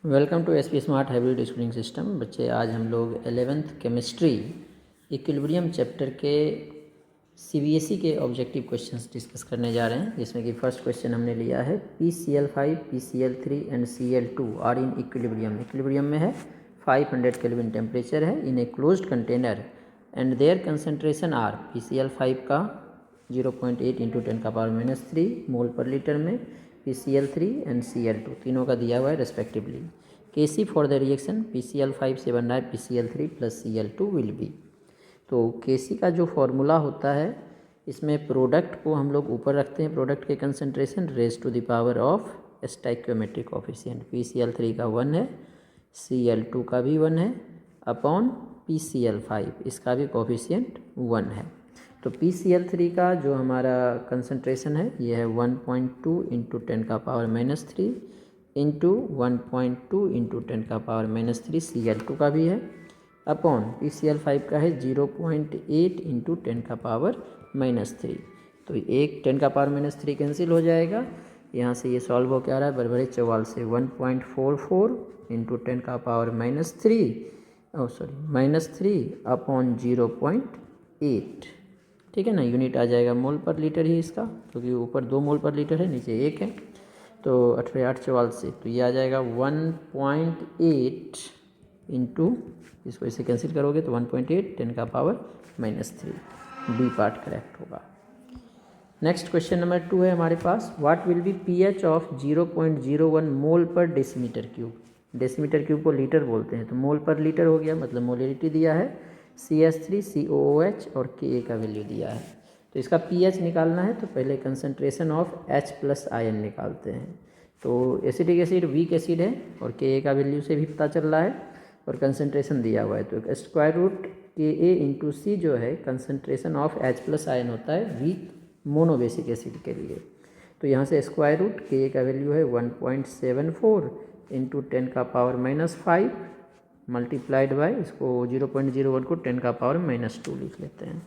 Welcome to SP smart hybrid schooling system. बच्चे, आज हम लोग 11th केमिस्ट्री इक्विलिब्रियम चैप्टर के सीबीएसई के ऑब्जेक्टिव क्वेश्चंस डिस्कस करने जा रहे हैं, जिसमें कि फर्स्ट क्वेश्चन हमने लिया है PCl5, PCl3 and Cl2 are in equilibrium. Equilibrium में है 500 केल्विन टेम्परेचर है in a closed container and their concentration are PCl5 का 0.8 इंटू 10⁻³ मोल पर लीटर में, PCl3 एंड Cl2 तीनों का दिया हुआ है respectively. Kc for the reaction PCl5 से बन रहा है PCl3 plus Cl2 will be. तो Kc का जो फॉर्मूला होता है, इसमें प्रोडक्ट को हम लोग ऊपर रखते हैं, प्रोडक्ट के concentration raise to the power of stoichiometric coefficient. PCl3 का 1 है, Cl2 का भी 1 है, अपॉन PCl5 इसका भी कोफिशिएंट 1 है। तो PCl3 का जो हमारा कंसनट्रेशन है ये है 1.2 इंटू 10⁻³ इंटू 1.2 इंटू 10⁻³ Cl2 का भी है, अपॉन PCl5 का है 0.8 इंटू 10⁻³ तो एक 10⁻³ कैंसिल हो जाएगा। यहाँ से ये सॉल्व हो क्या रहा है, बड़बड़े चौवाल से 1.44 इंटू 10⁻³ -3 अपॉन 0.8। ठीक है ना, यूनिट आ जाएगा मोल पर लीटर ही इसका, क्योंकि ऊपर 2 मोल पर लीटर है, नीचे 1 है। तो 8 से तो ये आ जाएगा 1.8 इंटू, इसको इसे कैंसिल करोगे तो 1.8 10⁻³ बी पार्ट करेक्ट होगा। नेक्स्ट क्वेश्चन नंबर 2 है हमारे पास, what will be pH of 0.01 mole per decimetre cube. Decimetre cube को लीटर बोलते हैं, तो मोल पर लीटर हो गया, मतलब मोलरिटी दिया है, CH3 COOH और Ka का वैल्यू दिया है। तो इसका pH निकालना है, तो पहले कंसनट्रेशन ऑफ H+ आयन निकालते हैं। तो एसिटिक एसिड वीक एसिड है और Ka का वैल्यू से भी पता चल रहा है और कंसनट्रेशन दिया हुआ है, तो square root Ka into C जो है कंसनट्रेशन ऑफ H+ आयन होता है वीक मोनोबेसिक एसिड के लिए। तो यहाँ से स्क्वायर रूट Ka का वैल्यू है 1.74 इंटू 10⁻⁻5 मल्टीप्लाइड बाय, इसको 0.01 को 10⁻⁻² लिख लेते हैं।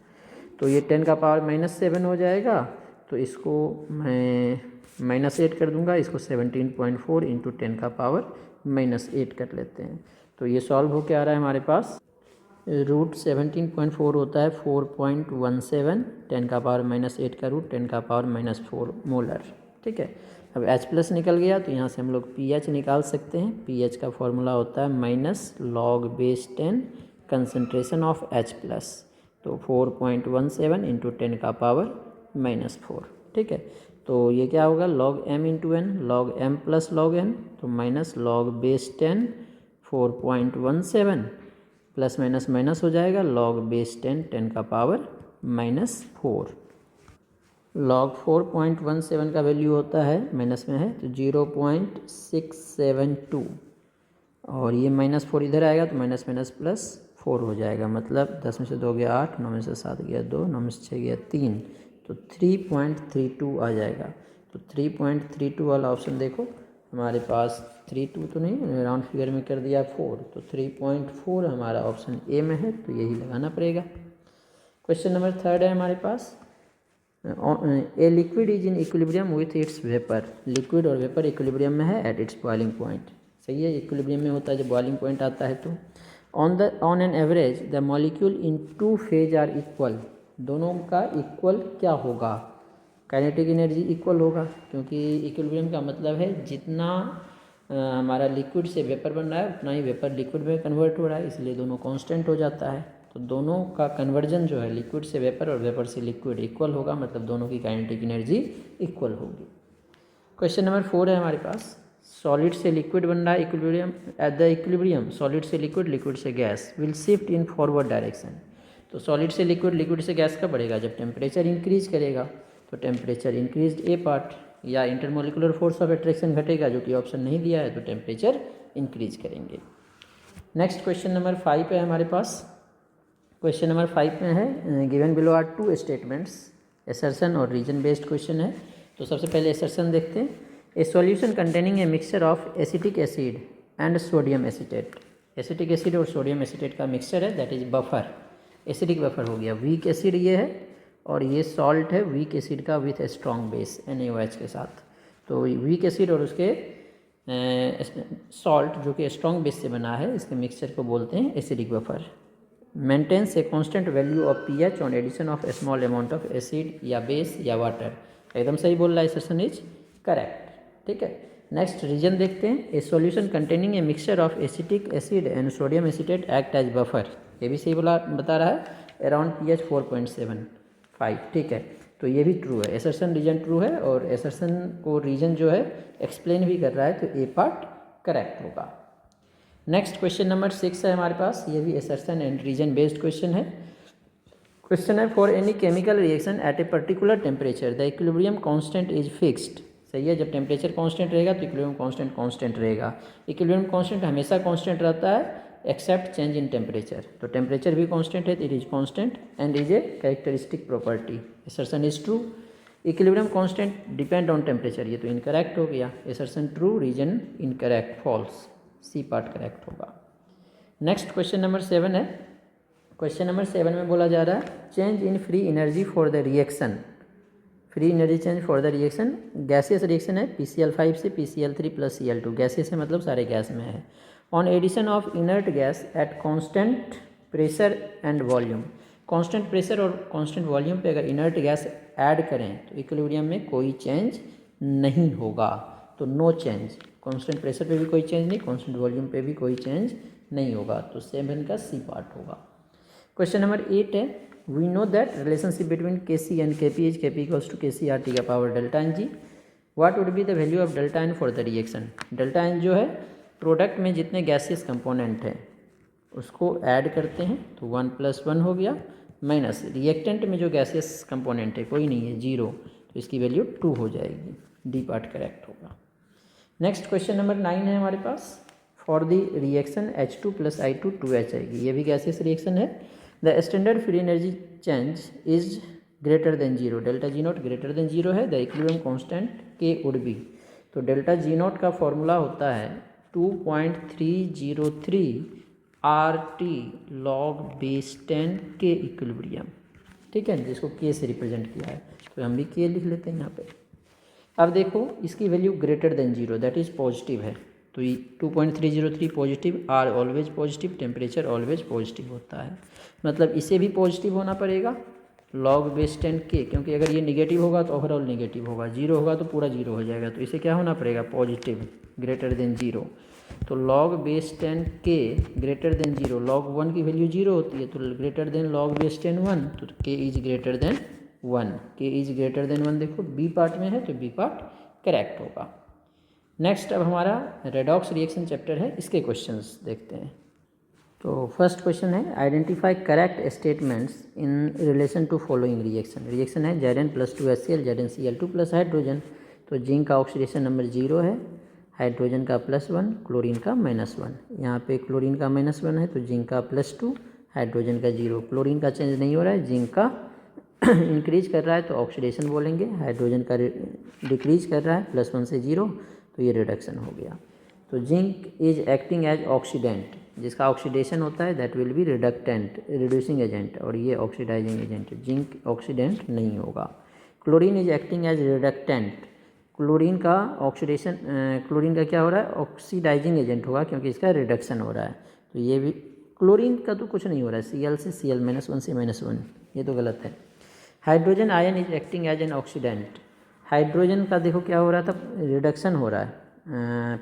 तो ये 10⁻⁻7 हो जाएगा, तो इसको मैं -8 कर दूंगा, इसको 17.4 इंटू 10⁻⁻8 कर लेते हैं। तो ये सॉल्व हो के आ रहा है हमारे पास, रूट 17.4 होता है 4.17, 10⁻⁻8 का रूट 10⁻⁻4 मोलर। ठीक है, अब H+ निकल गया, तो यहाँ से हम लोग pH निकाल सकते हैं। pH का फॉर्मूला होता है -log⁻10 कंसनट्रेशन ऑफ H+, तो 4.17 इंटू 10⁻⁻4। ठीक है, तो ये क्या होगा, log m into n, log m plus log n, तो -log⁻10 4.17 प्लस माइनस माइनस हो जाएगा, log⁻10 10⁻⁻4। log 4.17 का वैल्यू होता है, माइनस में है तो 0.672, और ये -4 इधर आएगा तो माइनस माइनस प्लस 4 हो जाएगा, मतलब 10 में से 2 गया 8, 9 में से 7 गया 2, 9 में से 6 गया 3, तो 3.32 आ जाएगा। तो 3.32 वाला ऑप्शन देखो हमारे पास, 32 तो नहीं, राउंड फिगर में कर दिया 4, तो 3.4 हमारा ऑप्शन ए में है, तो यही लगाना पड़ेगा। क्वेश्चन नंबर 3 है हमारे पास, a liquid is in equilibrium with its vapour. Liquid और वेपर इक्विलिब्रियम में है एट इट्स बॉइलिंग पॉइंट। सही है, इक्विलिब्रियम में होता है जब बॉइलिंग पॉइंट आता है। तो on an average the molecule in 2 phase are equal. दोनों का इक्वल क्या होगा, काइनेटिक एनर्जी इक्वल होगा, क्योंकि इक्विलिब्रियम का मतलब है जितना हमारा लिक्विड से वेपर बन रहा है उतना ही वेपर लिक्विड में कन्वर्ट हो रहा है, इसलिए दोनों कांस्टेंट हो जाता है। तो दोनों का कन्वर्जन जो है लिक्विड से वेपर और वेपर से लिक्विड इक्वल होगा, मतलब दोनों की काइनेटिक एनर्जी इक्वल होगी। क्वेश्चन नंबर 4 है हमारे पास, सॉलिड से लिक्विड बन रहा है equilibrium, at the equilibrium solid से लिक्विड, लिक्विड से gas will shift in forward direction. तो सॉलिड से लिक्विड, लिक्विड से गैस कब बढ़ेगा, जब टेम्परेचर इंक्रीज करेगा। तो टेम्परेचर इंक्रीज ए पार्ट, या इंटरमोलिकुलर फोर्स ऑफ अट्रैक्शन घटेगा, जो कि ऑप्शन नहीं दिया है, तो टेम्परेचर इंक्रीज करेंगे। नेक्स्ट क्वेश्चन नंबर 5 है हमारे पास। क्वेश्चन नंबर 5 में है, given below are 2 statements, assertion और रीजन बेस्ड क्वेश्चन है। तो सबसे पहले एसर्शन देखते हैं, a solution containing a mixture of acetic acid and sodium acetate. Acetic acid और सोडियम एसीटेट का मिक्सचर है, that is buffer, acidic buffer हो गया। वीक एसिड ये है और ये सॉल्ट है वीक एसिड का with a strong base NaOH के साथ। तो वीक एसिड और उसके सॉल्ट जो कि स्ट्रॉन्ग बेस से बना है, इसके मिक्सचर को बोलते हैं acidic buffer. Maintains a constant value of pH on addition of a small amount of acid या बेस या वाटर। एकदम सही बोल रहा है, सेशन इज करेक्ट। ठीक है, नेक्स्ट रीजन देखते हैं। A solution containing a mixture of acetic acid and sodium acetate act as buffer. ये भी सही बता रहा है, अराउंड पीएच 4.75। ठीक है, तो ये भी ट्रू है, एसर्शन रीजन ट्रू है और एसर्शन को रीजन जो है एक्सप्लेन भी कर रहा है, तो ए पार्ट करेक्ट होगा। नेक्स्ट क्वेश्चन नंबर 6 है हमारे पास, ये भी assertion and reason based question है। क्वेश्चन है for any chemical reaction at a particular temperature the equilibrium constant is fixed. सही है, जब टेम्परेचर कांस्टेंट रहेगा तो इक्विलिब्रियम कांस्टेंट रहेगा। इक्विलिब्रियम कांस्टेंट हमेशा कांस्टेंट रहता है एक्सेप्ट चेंज इन टेम्परेचर। तो टेम्परेचर भी कांस्टेंट है, तो it is constant and is a characteristic property. Assertion is true. Equilibrium constant depend on temperature, ये तो इनकरेक्ट हो गया। Assertion true, reason incorrect, false, C part correct होगा। Next question number 7 है। क्वेश्चन नंबर 7 में बोला जा रहा है change in free energy for the reaction. Free energy change for the reaction, gaseous reaction है PCl5 से PCl3 प्लस Cl2। गैसियस है मतलब सारे गैस में है। On addition of inert gas at constant pressure and volume. Constant pressure और constant volume पे अगर इनर्ट गैस ऐड करें तो इक्विलिब्रियम में कोई चेंज नहीं होगा, तो नो चेंज। कांस्टेंट प्रेशर पे भी कोई चेंज नहीं, कांस्टेंट वॉल्यूम पे भी कोई चेंज नहीं होगा, तो 7 का सी पार्ट होगा। क्वेश्चन नंबर 8 है we know that relationship between Kc and Kp is Kp equals to KCRT का power delta n g. What would be the value of delta n for the reaction. Delta n जो है product में जितने gaseous component हैं उसको add करते हैं तो 1 + 1 हो गया, माइनस रिएक्टेंट में जो गैसियस कंपोनेंट है कोई नहीं है 0, तो इसकी वैल्यू 2 हो जाएगी। डी पार्ट करेक्ट होगा। नेक्स्ट क्वेश्चन नंबर 9 है हमारे पास। For the reaction H2 + I2 2H आएगी, ये भी गैसियस रिएक्शन है। The standard free energy change is greater than 0। Delta G not greater than 0 है। The equilibrium constant K would be, तो delta G not का formula होता है 2.303 RT log base 10 K equilibrium. ठीक है, जिसको K से रिप्रेजेंट किया है, तो हम भी K लिख लेते हैं यहाँ पे। अब देखो इसकी value greater than 0 that is positive है, तो 2.303 positive, R always positive, temperature always positive होता है, मतलब इसे भी पॉजिटिव होना पड़ेगा log base 10 K, क्योंकि अगर ये निगेटिव होगा तो ओवरऑल निगेटिव होगा, 0 होगा तो पूरा 0 हो जाएगा, तो इसे क्या होना पड़ेगा पॉजिटिव ग्रेटर देन 0। तो log base 10 K greater than 0, log 1 की वैल्यू 0 होती है, तो ग्रेटर देन log base 10 1, तो K is greater than 1। K is greater than 1 देखो बी पार्ट में है, तो बी पार्ट करेक्ट होगा। नेक्स्ट अब हमारा रेडॉक्स रिएक्शन चैप्टर है, इसके क्वेश्चंस देखते हैं। तो फर्स्ट क्वेश्चन है identify correct statements in relation to following reaction. Reaction है Zn + 2HCl ZnCl2 plus hydrogen, तो जिंक का ऑक्सीडेशन नंबर 0 है, हाइड्रोजन का +1, क्लोरीन का -1। यहाँ पे क्लोरीन का -1 है तो जिंक का +2, हाइड्रोजन का 0। क्लोरीन का चेंज नहीं हो रहा है, जिंक का इंक्रीज कर रहा है तो ऑक्सीडेशन बोलेंगे, हाइड्रोजन का डिक्रीज कर रहा है +1 से 0, तो ये रिडक्शन हो गया। तो zinc is acting as oxidant, जिसका ऑक्सीडेशन होता है that will be reductant, reducing agent, और ये ऑक्सीडाइजिंग एजेंट, जिंक ऑक्सीडेंट नहीं होगा। Chlorine is acting as reductant, chlorine का ऑक्सीडेशन, क्लोरीन का क्या हो रहा है ऑक्सीडाइजिंग एजेंट होगा, क्योंकि इसका रिडक्शन हो रहा है, तो ये भी क्लोरीन का तो कुछ नहीं हो रहा है, Cl से Cl -1 से -1, ये तो गलत है। Hydrogen ion is acting as an oxidant, hydrogen का देखो क्या हो रहा था रिडक्शन हो रहा है,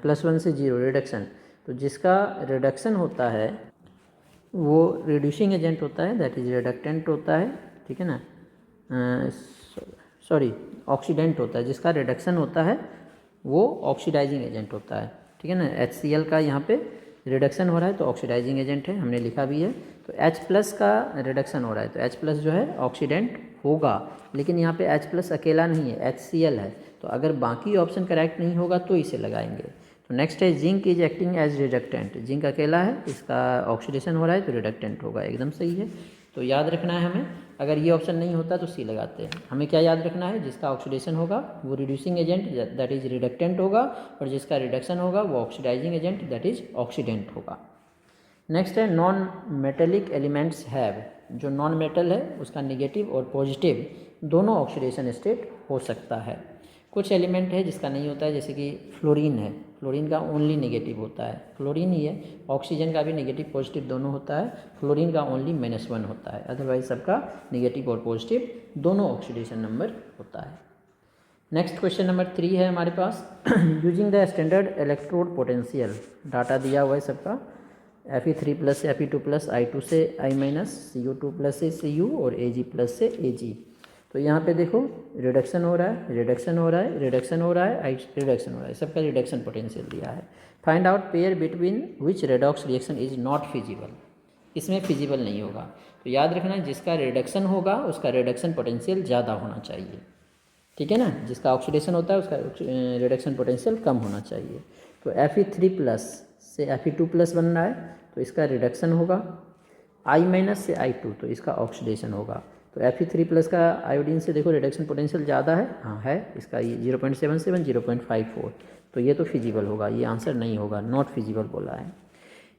+1 से 0 रिडक्शन, तो जिसका रिडक्शन होता है वो रिड्यूसिंग एजेंट होता है दैट इज रिडक्टेंट होता है, ठीक है ना, सॉरी ऑक्सीडेंट होता है, जिसका रिडक्शन होता है वो ऑक्सीडाइजिंग एजेंट होता है, ठीक है ना। HCl का यहाँ पे रिडक्शन हो रहा है तो ऑक्सीडाइजिंग एजेंट है, हमने लिखा भी है। तो H+ का रिडक्शन हो रहा है तो H+ जो है ऑक्सीडेंट होगा, लेकिन यहाँ पे H+ अकेला नहीं है, HCl है, तो अगर बाकी ऑप्शन करेक्ट नहीं होगा तो इसे लगाएंगे। तो नेक्स्ट है zinc is acting as reductant, zinc अकेला है, इसका ऑक्सीडेशन हो रहा है तो रिडक्टेंट होगा, एकदम सही है। तो याद रखना है हमें, अगर ये ऑप्शन नहीं होता तो सी लगाते हैं। हमें क्या याद रखना है, जिसका ऑक्सीडेशन होगा वो reducing agent that is reductant होगा, और जिसका रिडक्शन होगा वो oxidising agent that is oxidant होगा। नेक्स्ट है नॉन मेटेलिक एलिमेंट्स हैव, जो नॉन मेटल है उसका निगेटिव और पॉजिटिव दोनों ऑक्सीडेशन स्टेट हो सकता है। कुछ एलिमेंट है जिसका नहीं होता है, जैसे कि फ्लोरीन है, फ्लोरीन का ओनली नेगेटिव होता है, फ्लोरीन ही है। ऑक्सीजन का भी नेगेटिव पॉजिटिव दोनों होता है, फ्लोरीन का ओनली -1 होता है, अदरवाइज सबका नेगेटिव और पॉजिटिव दोनों ऑक्सीडेशन नंबर होता है। नेक्स्ट क्वेश्चन नंबर 3 है हमारे पास, using the standard electrode potential, data दिया हुआ है सबका, Fe3+ से Fe2+, I2 से I-, Cu2+ से Cu और Ag+ से Ag। तो यहाँ पे देखो रिडक्शन हो रहा है, रिडक्शन हो रहा है, रिडक्शन हो रहा है, रिडक्शन हो रहा है, सबका रिडक्शन पोटेंशियल दिया है। Find out pair between which redox reaction is not feasible, इसमें फिजिबल नहीं होगा। तो याद रखना जिसका रिडक्शन होगा उसका रिडक्शन पोटेंशियल ज़्यादा होना चाहिए, ठीक है ना, जिसका ऑक्सीडेशन होता है उसका रिडक्शन पोटेंशियल कम होना चाहिए। तो Fe3+ से Fe2+ बन रहा है तो इसका रिडक्शन होगा, I- से I2 तो इसका ऑक्सीडेशन होगा। तो Fe3+ का आयोडीन से देखो रिडक्शन पोटेंशियल ज़्यादा है, हाँ है, इसका ये 0.77 0.54, तो ये तो फिजिबल होगा, ये आंसर नहीं होगा, नॉट फिजिबल बोला है।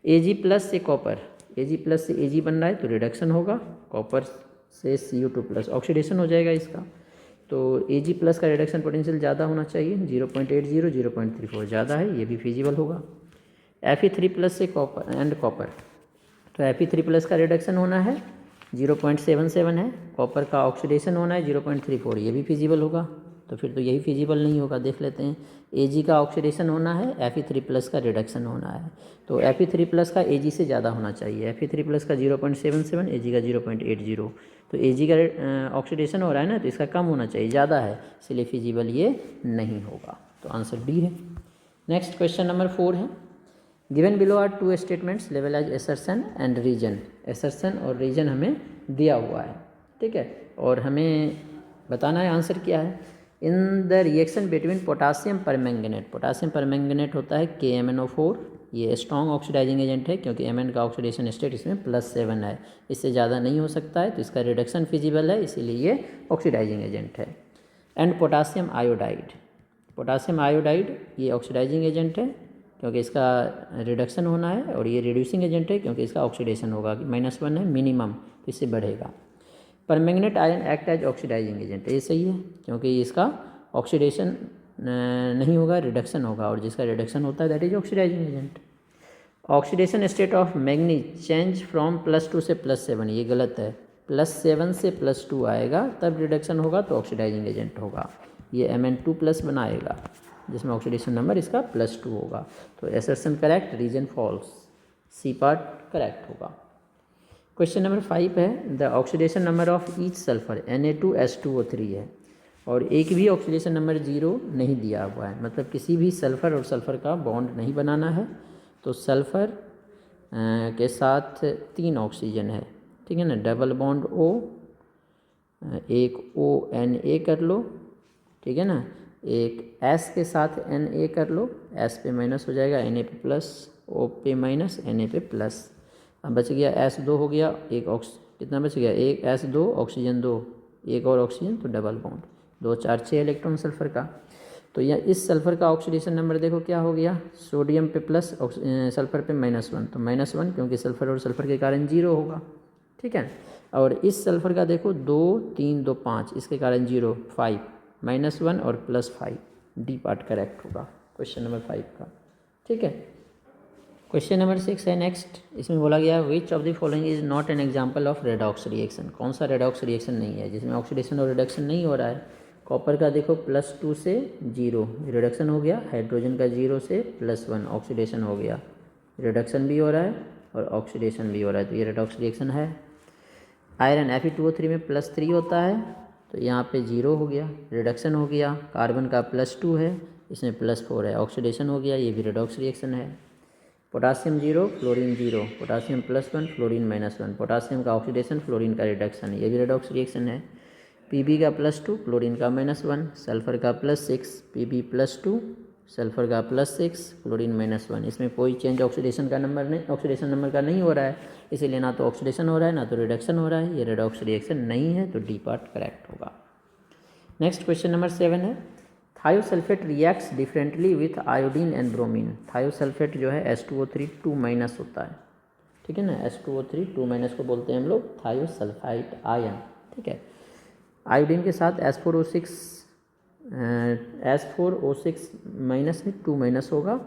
Ag+ से कॉपर, Ag+ से Ag बन रहा है तो रिडक्शन होगा, कॉपर से Cu2+ ऑक्सीडेशन हो जाएगा इसका। तो Ag+ का रिडक्शन पोटेंशियल ज़्यादा होना चाहिए, 0.80 0.34 ज़्यादा है, ये भी फिजिबल होगा। Fe3+ से कॉपर एंड कॉपर, तो Fe3+ का रिडक्शन होना है 0.77 है, कॉपर का ऑक्सीडेशन होना है 0.34, ये भी फिजिबल होगा। तो फिर तो यही फिजिबल नहीं होगा, देख लेते हैं। Ag का ऑक्सीडेशन होना है, Fe3+ का रिडक्शन होना है, तो Fe3+ का Ag से ज़्यादा होना चाहिए, Fe3+ का 0.77, Ag का 0.80, तो Ag का ऑक्सीडेशन हो रहा है ना, तो इसका कम होना चाहिए, ज़्यादा है, इसलिए फिजिबल ये नहीं होगा, तो आंसर डी है। नेक्स्ट क्वेश्चन नंबर 4 है, गिवन बिलो आर 2 स्टेटमेंट्स लेवल as assertion and reason, assertion और रीजन हमें दिया हुआ है, ठीक है, और हमें बताना है आंसर क्या है। In the reaction between potassium permanganate, potassium permanganate होता है KMnO4, ये स्ट्रॉन्ग ऑक्सीडाइजिंग एजेंट है क्योंकि Mn का ऑक्सीडेशन स्टेट इसमें +7 है, इससे ज़्यादा नहीं हो सकता है, तो इसका रिडक्शन फिजिबल है, इसीलिए ये ऑक्सीडाइजिंग एजेंट है। And potassium iodide, potassium iodide ये ऑक्सीडाइजिंग एजेंट है क्योंकि इसका रिडक्शन होना है, और ये रिड्यूसिंग एजेंट है क्योंकि इसका ऑक्सीडेशन होगा, -1 है मिनिमम, तो इससे बढ़ेगा। Permanganate iron act as oxidising agent, ये सही है क्योंकि इसका ऑक्सीडेशन नहीं होगा, रिडक्शन होगा, और जिसका रिडक्शन होता है that is oxidising agent. Oxidation state of manganese change from +2 से +7, ये गलत है, +7 से +2 आएगा तब रिडक्शन होगा तो ऑक्सीडाइजिंग एजेंट होगा, ये Mn2+ बनाएगा जिसमें ऑक्सीडेशन नंबर इसका +2 होगा। तो assertion correct, reason false, C part correct होगा। क्वेश्चन नंबर 5 है, the oxidation number of each sulphur Na2H2O3 है, और एक भी ऑक्सीडेशन नंबर 0 नहीं दिया हुआ है, मतलब किसी भी सल्फ़र और सल्फ़र का बॉन्ड नहीं बनाना है। तो सल्फ़र के साथ 3 ऑक्सीजन है, ठीक है ना, डबल बॉन्ड O, एक ONA कर लो, ठीक है ना, एक S के साथ Na कर लो, S पे माइनस हो जाएगा, Na पे प्लस, O पे माइनस, Na पे प्लस, अब बच गया S2 हो गया, एक कितना बच गया, एक S2 ऑक्सीजन 2, एक और ऑक्सीजन, तो डबल बॉन्ड, 2 4 6 इलेक्ट्रॉन सल्फ़र का। तो यह इस सल्फ़र का ऑक्सीडेशन नंबर देखो क्या हो गया, सोडियम पे प्लस, सल्फ़र पे -1, तो -1 क्योंकि सल्फ़र और सल्फ़र के कारण 0 होगा, ठीक है। और इस सल्फ़र का देखो 2 3 2 5, इसके कारण 0 5, -1 और +5, डी पार्ट करेक्ट होगा क्वेश्चन नंबर 5 का, ठीक है। क्वेश्चन नंबर 6 है नेक्स्ट, इसमें बोला गया which of the following is not an example of redox reaction, कौन सा रेडॉक्स रिएक्शन नहीं है जिसमें ऑक्सीडेशन और रिडक्शन नहीं हो रहा है। कॉपर का देखो +2 से 0 रिडक्शन हो गया, हाइड्रोजन का 0 से +1 ऑक्सीडेशन हो गया, रिडक्शन भी हो रहा है और ऑक्सीडेशन भी हो रहा है, तो ये रेडॉक्स रिएक्शन है। आयरन Fe2O3 में +3 होता है, तो यहाँ पे 0 हो गया, रिडक्शन हो गया, कार्बन का +2 है, इसमें +4 है, ऑक्सीडेशन हो गया, ये भी रेडॉक्स रिएक्शन है। Potassium 0 fluorine 0, potassium +1 fluorine -1, potassium का ऑक्सीडेशन फ्लोरीन का रिडक्शन, ये भी रेडॉक्स रिएक्शन है। Pb का +2 फ्लोरीन का -1, सल्फ़र का +6, Pb +2 सल्फ़र का +6 फ्लोरीन -1, इसमें कोई चेंज ऑक्सीडेशन का नंबर नहीं, ऑक्सीडेशन नंबर का नहीं हो रहा है, इसीलिए ना तो ऑक्सीडेशन हो रहा है ना तो रिडक्शन हो रहा है, ये रेडॉक्स रिएक्शन नहीं है, तो डी पार्ट करेक्ट होगा। नेक्स्ट क्वेश्चन नंबर 7 है, thiosulphate reacts differently with iodine and bromine, thiosulphate जो है H2O3 2- होता है, ठीक है ना, H2O3 2- को बोलते हैं हम लोग थायोसल्फाइड आयन, ठीक है। आयोडीन के साथ H4O6 S4O6 माइनस है, 2 माइनस होगा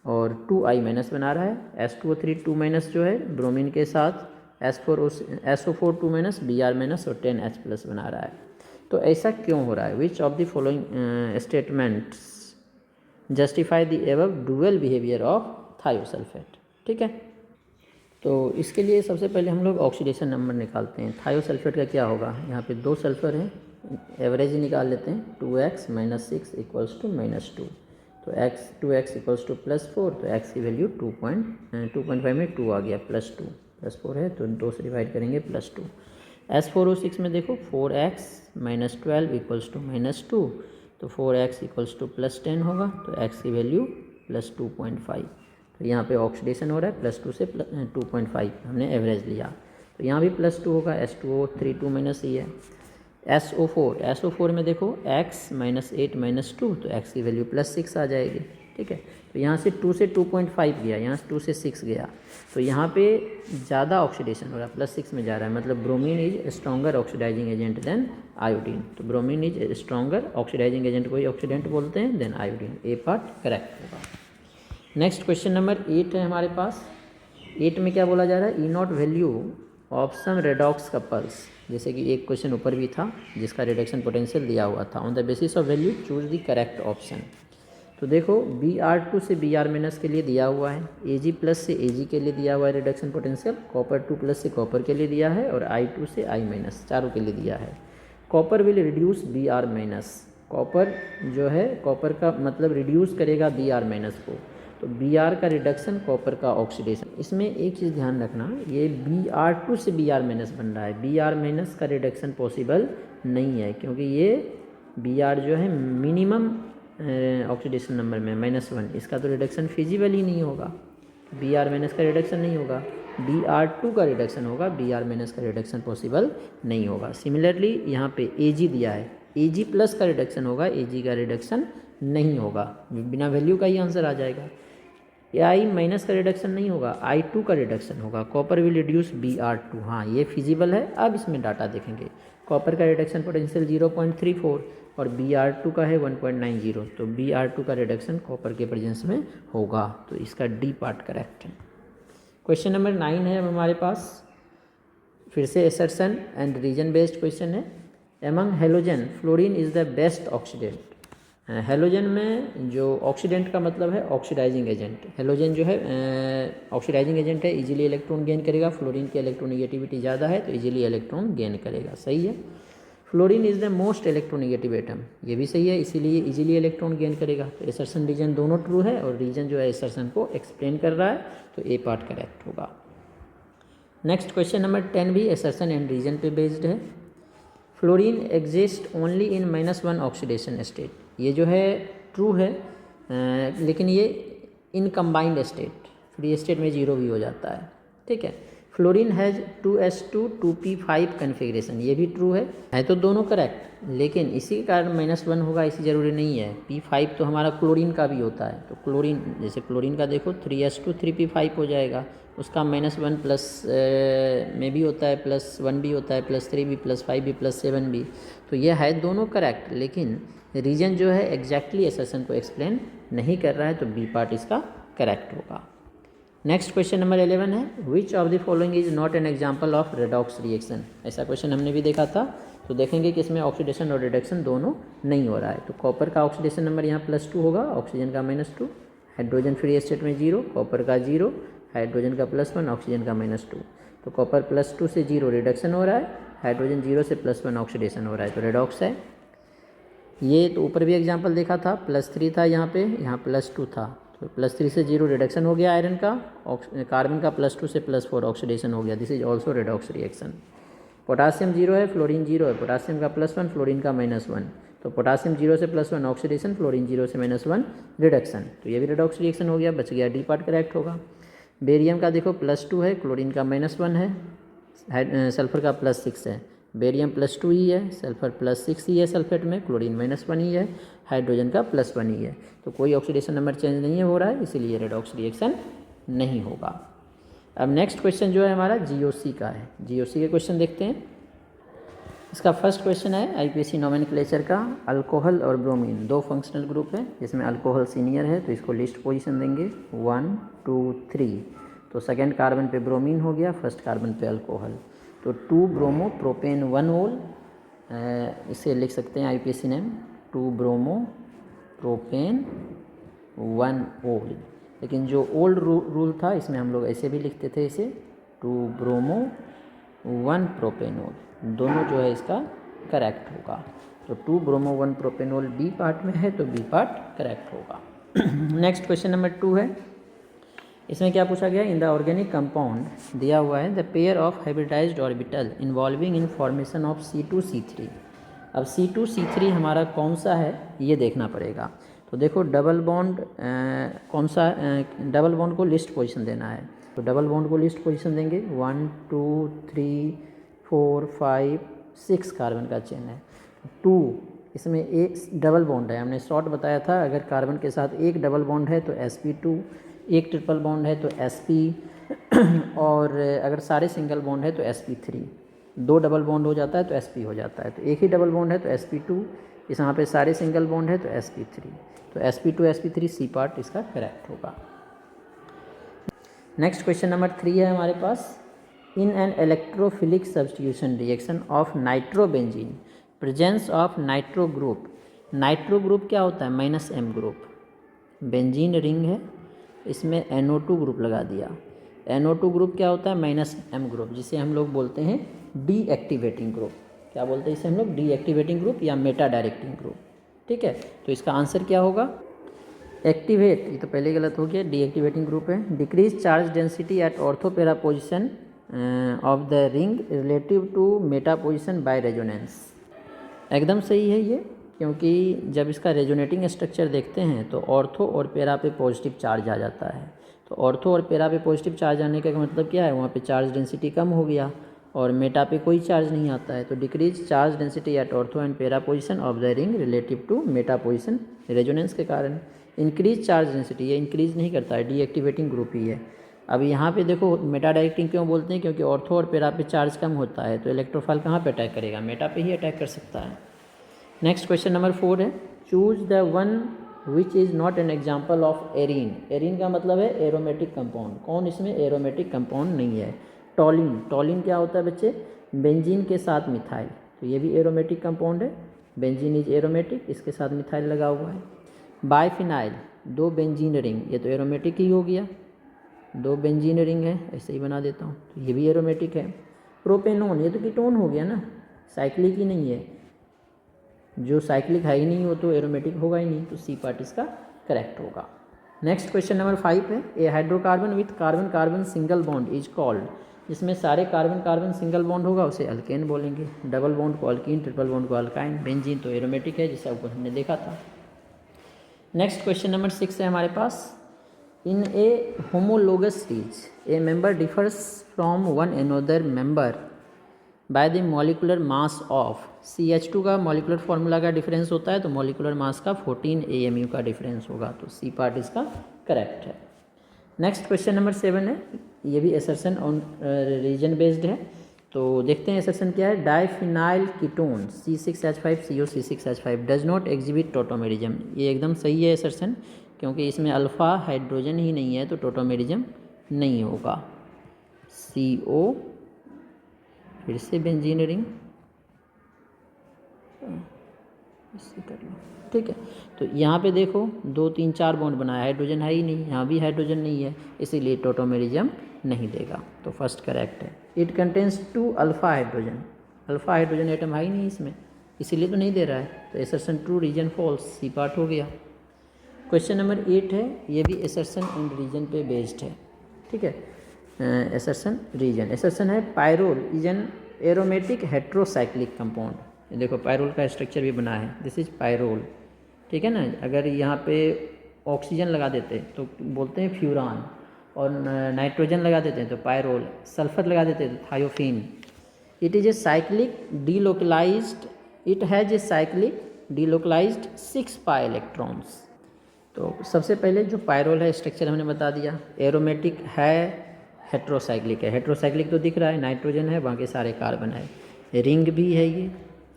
और 2I माइनस बना रहा है। S2O3 2 माइनस जो है ब्रोमीन के साथ SO4 2 माइनस Br माइनस और 10H प्लस बना रहा है। तो ऐसा क्यों हो रहा है? Which of the following statements justify the above dual behaviour of thiosulphate. ठीक है, तो इसके लिए सबसे पहले हम लोग ऑक्सीडेशन नंबर निकालते हैं। थायोसल्फेट का क्या होगा? यहाँ पे 2 सल्फर हैं, एवरेज निकाल लेते हैं। 2x माइनस 6 इक्वल्स टू -2, तो 2x इक्वल्स टू +4, तो x की वैल्यू 2.5 में 2 आ गया, +2 +4 है तो 2 से डिवाइड करेंगे +2। S4O6 में देखो 4x माइनस 12 इक्वल्स टू -2, तो 4x इक्वल्स टू +10 होगा, तो x की वैल्यू +2.5। तो यहाँ पे ऑक्सीडेशन हो रहा है, +2 से 2.5 हमने एवरेज लिया, तो यहाँ भी +2 होगा। S2O3 2 माइनस ही है। SO4 में देखो x माइनस 8 माइनस 2, तो x की वैल्यू +6 आ जाएगी। ठीक है, तो यहाँ से 2 से 2.5 गया, यहाँ से 2 से 6 गया, तो यहाँ पे ज़्यादा ऑक्सीडेशन हो रहा है, +6 में जा रहा है, मतलब bromine is stronger oxidizing agent than iodine. तो bromine is stronger oxidizing agent को ही ऑक्सीडेंट बोलते हैं than iodine. A part correct होगा। नेक्स्ट क्वेश्चन नंबर 8 है हमारे पास। 8 में क्या बोला जा रहा है? E not value of some redox couples, जैसे कि एक क्वेश्चन ऊपर भी था जिसका रिडक्शन पोटेंशियल दिया हुआ था। On the basis of value choose the correct option. तो देखो Br2 से Br माइनस के लिए दिया हुआ है, Ag प्लस से Ag के लिए दिया हुआ है रिडक्शन पोटेंशियल, कॉपर 2 प्लस से कॉपर के लिए दिया है और I2 से I माइनस चारों के लिए दिया है। Copper will reduce Br minus, copper जो है कॉपर का मतलब रिड्यूस करेगा Br माइनस को, तो Br का रिडक्शन कॉपर का ऑक्सीडेशन। इसमें एक चीज़ ध्यान रखना, ये Br2 से Br माइनस बन रहा है, Br माइनस का रिडक्शन पॉसिबल नहीं है क्योंकि ये Br जो है मिनिमम ऑक्सीडेशन नंबर में -1, इसका तो रिडक्शन फिजिबल ही नहीं होगा। Br माइनस का रिडक्शन नहीं होगा, Br2 का रिडक्शन होगा, Br माइनस का रिडक्शन पॉसिबल नहीं होगा। सिमिलरली यहाँ पे Ag दिया है, Ag प्लस का रिडक्शन होगा, Ag का रिडक्शन नहीं होगा, बिना वैल्यू का ही आंसर आ जाएगा। I माइनस का रिडक्शन नहीं होगा, I2 का रिडक्शन होगा। कॉपर विल रिड्यूस Br2, हाँ ये फिजिबल है। अब इसमें डाटा देखेंगे, कॉपर का रिडक्शन पोटेंशियल 0.34 और Br2 का है 1.90, तो Br2 का रिडक्शन कॉपर के प्रेजेंस में होगा, तो इसका डी पार्ट करेक्ट है। क्वेश्चन नंबर 9 है अब हमारे पास, फिर से assertion and reason based question है। Among halogen fluorine is the best oxidant. Halogen में जो ऑक्सीडेंट का मतलब है ऑक्सीडाइजिंग एजेंट, हेलोजन जो है ऑक्सीडाइजिंग एजेंट है, इजीली इलेक्ट्रॉन गेन करेगा। फ्लोरीन की इलेक्ट्रोनेगेटिविटी ज़्यादा है तो इजीली इलेक्ट्रॉन गेन करेगा, सही है। Fluorine is the most electronegative atom, ये भी सही है, इसीलिए इजीली इलेक्ट्रॉन गेन करेगा। तो एसर्शन रीजन दोनों ट्रू है और रीजन जो है एसर्शन को एक्सप्लेन कर रहा है, तो ए पार्ट करेक्ट होगा। नेक्स्ट क्वेश्चन नंबर 10 भी एसर्शन एंड रीजन पे बेस्ड है। Fluorine exist only in -1 oxidation state, ये जो है ट्रू है लेकिन ये in combined state, free state में 0 भी हो जाता है। ठीक है, fluorine has 2s2 2p5 configuration, ये भी ट्रू है तो दोनों करेक्ट, लेकिन इसी के कारण -1 होगा ऐसी ज़रूरी नहीं है। p5 तो हमारा क्लोरीन का भी होता है, तो क्लोरीन जैसे क्लोरीन का देखो 3s2 3p5 हो जाएगा, उसका -1 प्लस में भी होता है, +1 भी होता है, +3 भी, +5 भी, +7 भी, तो ये है दोनों करेक्ट, लेकिन रीजन जो है एग्जैक्टली एसर्शन को एक्सप्लेन नहीं कर रहा है, तो बी पार्ट इसका करेक्ट होगा। नेक्स्ट क्वेश्चन नंबर 11 है, which of the following is not an example of redox reaction. ऐसा क्वेश्चन हमने भी देखा था, तो देखेंगे कि इसमें ऑक्सीडेशन और रिडक्शन दोनों नहीं हो रहा है। तो कॉपर का ऑक्सीडेशन नंबर यहाँ +2 होगा, ऑक्सीजन का -2, हाइड्रोजन फ्री स्टेट में 0, कॉपर का 0, हाइड्रोजन का +1, ऑक्सीजन का -2, तो कॉपर +2 से 0 रिडक्शन हो रहा है, हाइड्रोजन 0 से +1 ऑक्सीडेशन हो रहा है, तो रेडॉक्स है। ये तो ऊपर भी एग्जाम्पल देखा था, +3 था यहाँ पे, यहाँ +2 था, तो +3 से 0 रिडक्शन हो गया आयरन का, कार्बन का +2 से +4 ऑक्सीडेशन हो गया, this is also redox reaction. Potassium 0 है, फ्लोरीन 0 है, पोटासियम का +1, फ्लोरीन का -1, तो पोटासियम 0 से +1 ऑक्सीडेशन, फ्लोरीन 0 से -1 रिडक्शन, तो ये भी रेडॉक्स रिएक्शन हो गया, बच गया डी पार्ट करेक्ट होगा। बेरियम का देखो +2 है, क्लोरीन का -1 है, सल्फर का +6 है, बेरियम +2 ही है, सल्फर +6 ही है सल्फेट में, क्लोरीन -1 ही है, हाइड्रोजन का +1 ही है, तो कोई ऑक्सीडेशन नंबर चेंज नहीं हो रहा है, इसीलिए रेडॉक्स रिएक्शन नहीं होगा। अब नेक्स्ट क्वेश्चन जो है हमारा जीओसी का है, जीओसी के क्वेश्चन देखते हैं। इसका फर्स्ट क्वेश्चन है आईपीएससी नोमेनक्लेचर का, अल्कोहल और ब्रोमीन दो फंक्शनल ग्रुप है, जिसमें अल्कोहल सीनियर है तो इसको लिस्ट पोजीशन देंगे 1 2 3। तो सेकेंड कार्बन पे ब्रोमीन हो गया, फर्स्ट कार्बन पे अल्कोहल, तो 2 ब्रोमो प्रोपेन 1 ओल, इसे लिख सकते हैं आईपीएससी नेम 2 ब्रोमो प्रोपेन 1 ओल। लेकिन जो ओल्ड रूल था इसमें हम लोग ऐसे भी लिखते थे इसे 2 ब्रोमो 1 प्रोपेनोल, दोनों जो है इसका करेक्ट होगा। तो 2 ब्रोमो 1 प्रोपेनोल बी पार्ट में है तो बी पार्ट करेक्ट होगा। नेक्स्ट क्वेश्चन नंबर 2 है, इसमें क्या पूछा गया, इन द ऑर्गेनिक कंपाउंड दिया हुआ है the pair of hybridised orbital involving in formation of C2C3। अब C2C3 हमारा कौन सा है ये देखना पड़ेगा। तो देखो डबल बॉन्ड कौन सा, डबल बॉन्ड को लिस्ट पोजीशन देना है, तो डबल बॉन्ड को लिस्ट पोजीशन देंगे 1 2 3 4 5 6 कार्बन का चेन है। 2 इसमें एक डबल बॉन्ड है, हमने शॉर्ट बताया था, अगर कार्बन के साथ एक डबल बॉन्ड है तो sp2, एक ट्रिपल बॉन्ड है तो sp, और अगर सारे सिंगल बॉन्ड है तो sp3, दो डबल बॉन्ड हो जाता है तो sp हो जाता है। तो एक ही डबल बॉन्ड है तो sp2, इस यहाँ पे सारे सिंगल बॉन्ड है तो sp3, तो sp2 sp3 सी पार्ट इसका करेक्ट होगा। नेक्स्ट क्वेश्चन नंबर 3 है हमारे पास, in an electrophilic substitution reaction of nitrobenzene presence of nitro group. Nitro group क्या होता है, -m ग्रुप, बेंजीन रिंग है इसमें NO2 ग्रुप लगा दिया। NO2 ग्रुप क्या होता है, -m ग्रुप, जिसे हम लोग बोलते हैं डीएक्टिवेटिंग ग्रुप। क्या बोलते हैं इसे हम लोग, डीएक्टिवेटिंग ग्रुप या मेटा डायरेक्टिंग ग्रुप। ठीक है, तो इसका आंसर क्या होगा, एक्टिवेट, ये तो पहले गलत हो गया, डीएक्टिवेटिंग ग्रुप है। Decrease charge density at ortho para position of the ring relative to meta position by resonance. एकदम सही है ये, क्योंकि जब इसका रेजोनेटिंग स्ट्रक्चर देखते हैं तो ऑर्थो और पेरा पे पॉजिटिव चार्ज आ जाता है। तो ऑर्थो और पेरा पे पॉजिटिव चार्ज आने का मतलब क्या है, वहाँ पे चार्ज डेंसिटी कम हो गया, और मेटा पे कोई चार्ज नहीं आता है। तो decrease charge density at ortho and para position of the ring relative to meta position resonance के कारण। इंक्रीज चार्ज डेंसिटी, ये इंक्रीज नहीं करता है, डीएक्टिवेटिंग ग्रुप ही है। अब यहाँ पे देखो मेटा डायरेक्टिंग क्यों बोलते हैं, क्योंकि ऑर्थो और पेरा पे चार्ज कम होता है, तो इलेक्ट्रोफाइल कहाँ पे अटैक करेगा, मेटा पे ही अटैक कर सकता है। नेक्स्ट क्वेश्चन नंबर 4 है, choose the one which is not an example of arene. Arene का मतलब है एरोमेटिक कंपाउंड, कौन इसमें एरोमेटिक कंपाउंड नहीं है। टॉलिन, टॉलिन क्या होता है बच्चे, बेंजीन के साथ मिथाइल, तो ये भी एरोमेटिक कंपाउंड है, बेंजीन इज एरोमेटिक, इसके साथ मिथाइल लगा हुआ है। बाइफिनाइल, दो बेंजीन रिंग, ये तो एरोमेटिक ही हो गया, दो बेंजीन रिंग है, ऐसे ही बना देता हूँ, तो ये भी एरोमेटिक है। प्रोपेनोन, ये तो कीटोन हो गया ना, साइक्लिक ही नहीं है, जो साइक्लिक है ही नहीं वो तो एरोमेटिक होगा ही नहीं, तो सी पार्ट इसका करेक्ट होगा। नेक्स्ट क्वेश्चन नंबर 5 है, a hydrocarbon with carbon carbon single bond is called, जिसमें सारे कार्बन कार्बन सिंगल बॉन्ड होगा उसे अल्केन बोलेंगे, डबल बॉन्ड को अल्कीन, ट्रिपल बॉन्ड को अल्काइन। बेंजीन तो एरोमेटिक है जिसका ऊपर हमने देखा था। नेक्स्ट क्वेश्चन नंबर 6 है हमारे पास, in a homologous series a member differs from one another member by the molecular mass of. CH2 का मॉलिकुलर फार्मूला का डिफरेंस होता है, तो मॉलिकुलर मास का 14 AMU का डिफरेंस होगा, तो सी पार्ट इसका करेक्ट है। नेक्स्ट क्वेश्चन नंबर 7 है, ये भी असर्शन ऑन रीजन बेस्ड है, तो देखते हैं असर्शन क्या है। Diphenyl ketone C6H5CO C6H5 does not exhibit tautomerism, ये एकदम सही है असर्शन, क्योंकि इसमें अल्फ़ा हाइड्रोजन ही नहीं है तो टोटोमेरिज्म नहीं होगा। CO फिर से बेंजीन रिंग, इससे कर लो, ठीक है। तो यहाँ पे देखो 2 3 4 बॉन्ड बनाया, हाइड्रोजन है ही नहीं, यहाँ भी हाइड्रोजन नहीं है, इसीलिए टोटोमेरिज्म नहीं देगा, तो फर्स्ट करेक्ट है। It contains 2 alpha hydrogen, alpha hydrogen atom है ही नहीं इसमें, इसीलिए तो नहीं दे रहा है, तो assertion true, reason false, C part हो गया। क्वेश्चन नंबर 8 है, ये भी एसर्शन एंड रीजन पे बेस्ड है, ठीक है। एसर्शन रीजन, एसर्शन है pyrrole is an aromatic heterocyclic compound, देखो पायरोल का स्ट्रक्चर भी बना है, दिस इज पायरोल, ठीक है ना। अगर यहाँ पे ऑक्सीजन लगा देते तो बोलते हैं फ्यूरान, और नाइट्रोजन लगा देते हैं तो पायरोल, सल्फर लगा देते हैं तो thiophene. It is a cyclic delocalised, it has a cyclic delocalised 6 pi electrons. तो सबसे पहले जो पायरोल है स्ट्रक्चर हमने बता दिया, एरोमेटिक है, हेट्रोसाइक्लिक है, हेट्रोसाइक्लिक तो दिख रहा है, नाइट्रोजन है, बाकी सारे कार्बन है। रिंग भी है, ये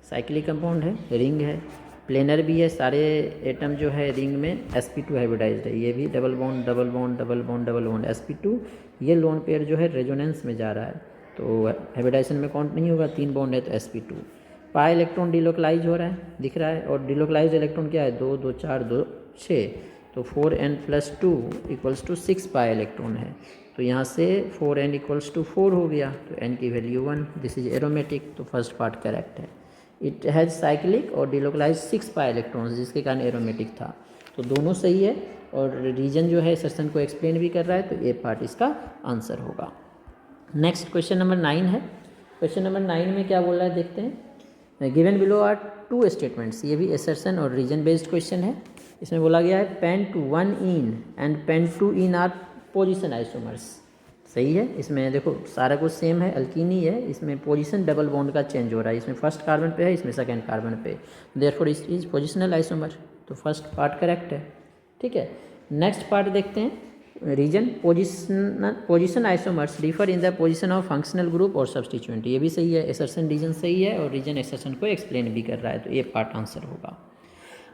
साइक्लिक कंपाउंड है, रिंग है, प्लेनर भी है, सारे एटम जो है रिंग में sp2 हाइब्रिडाइज्ड है, ये भी double bond double bond double bond double bond sp2, ये लोन पेयर जो है रेजोनेंस में जा रहा है तो हाइब्रिडाइजेशन में काउंट नहीं होगा, 3 बॉन्ड है तो sp2। पाई इलेक्ट्रॉन डिलोकलाइज हो रहा है, दिख रहा है, और डिलोकलाइज इलेक्ट्रॉन क्या है, 2 2 4 2 6, तो 4n+2 equals to 6 pi electron है, तो यहाँ से 4n इक्वल्स टू 4 हो गया, तो n की वैल्यू 1, दिस इज एरोमेटिक, तो फर्स्ट पार्ट करेक्ट है। इट हैज़ साइक्लिक और डिलोकलाइज 6 पाई इलेक्ट्रॉन्स, जिसके कारण एरोमेटिक था, तो दोनों सही है, और रीजन जो है सर्सन को एक्सप्लेन भी कर रहा है, तो ए पार्ट इसका आंसर होगा। नेक्स्ट क्वेश्चन नंबर 9 है। क्वेश्चन नंबर 9 में क्या बोल रहा है देखते हैं। गिवन बिलो आर 2 स्टेटमेंट्स, ये भी असर्शन और रीजन बेस्ड क्वेश्चन है। इसमें बोला गया है pent 1 ene and pent 2 ene are position isomers, सही है। इसमें देखो सारा कुछ सेम है, अल्कीन ही है, इसमें पोजीशन डबल बॉन्ड का चेंज हो रहा है, इसमें फर्स्ट कार्बन पे है, इसमें सेकंड कार्बन पे, देयरफॉर इज पोजिशनल आइसोमर, तो फर्स्ट पार्ट करेक्ट है, ठीक है। नेक्स्ट पार्ट देखते हैं, reason position isomers differ in the position of functional group और सब्सटीट्यूएंट, ये भी सही है, असर्शन रीजन सही है, और रीजन असर्शन को एक्सप्लेन भी कर रहा है, तो ये पार्ट आंसर होगा।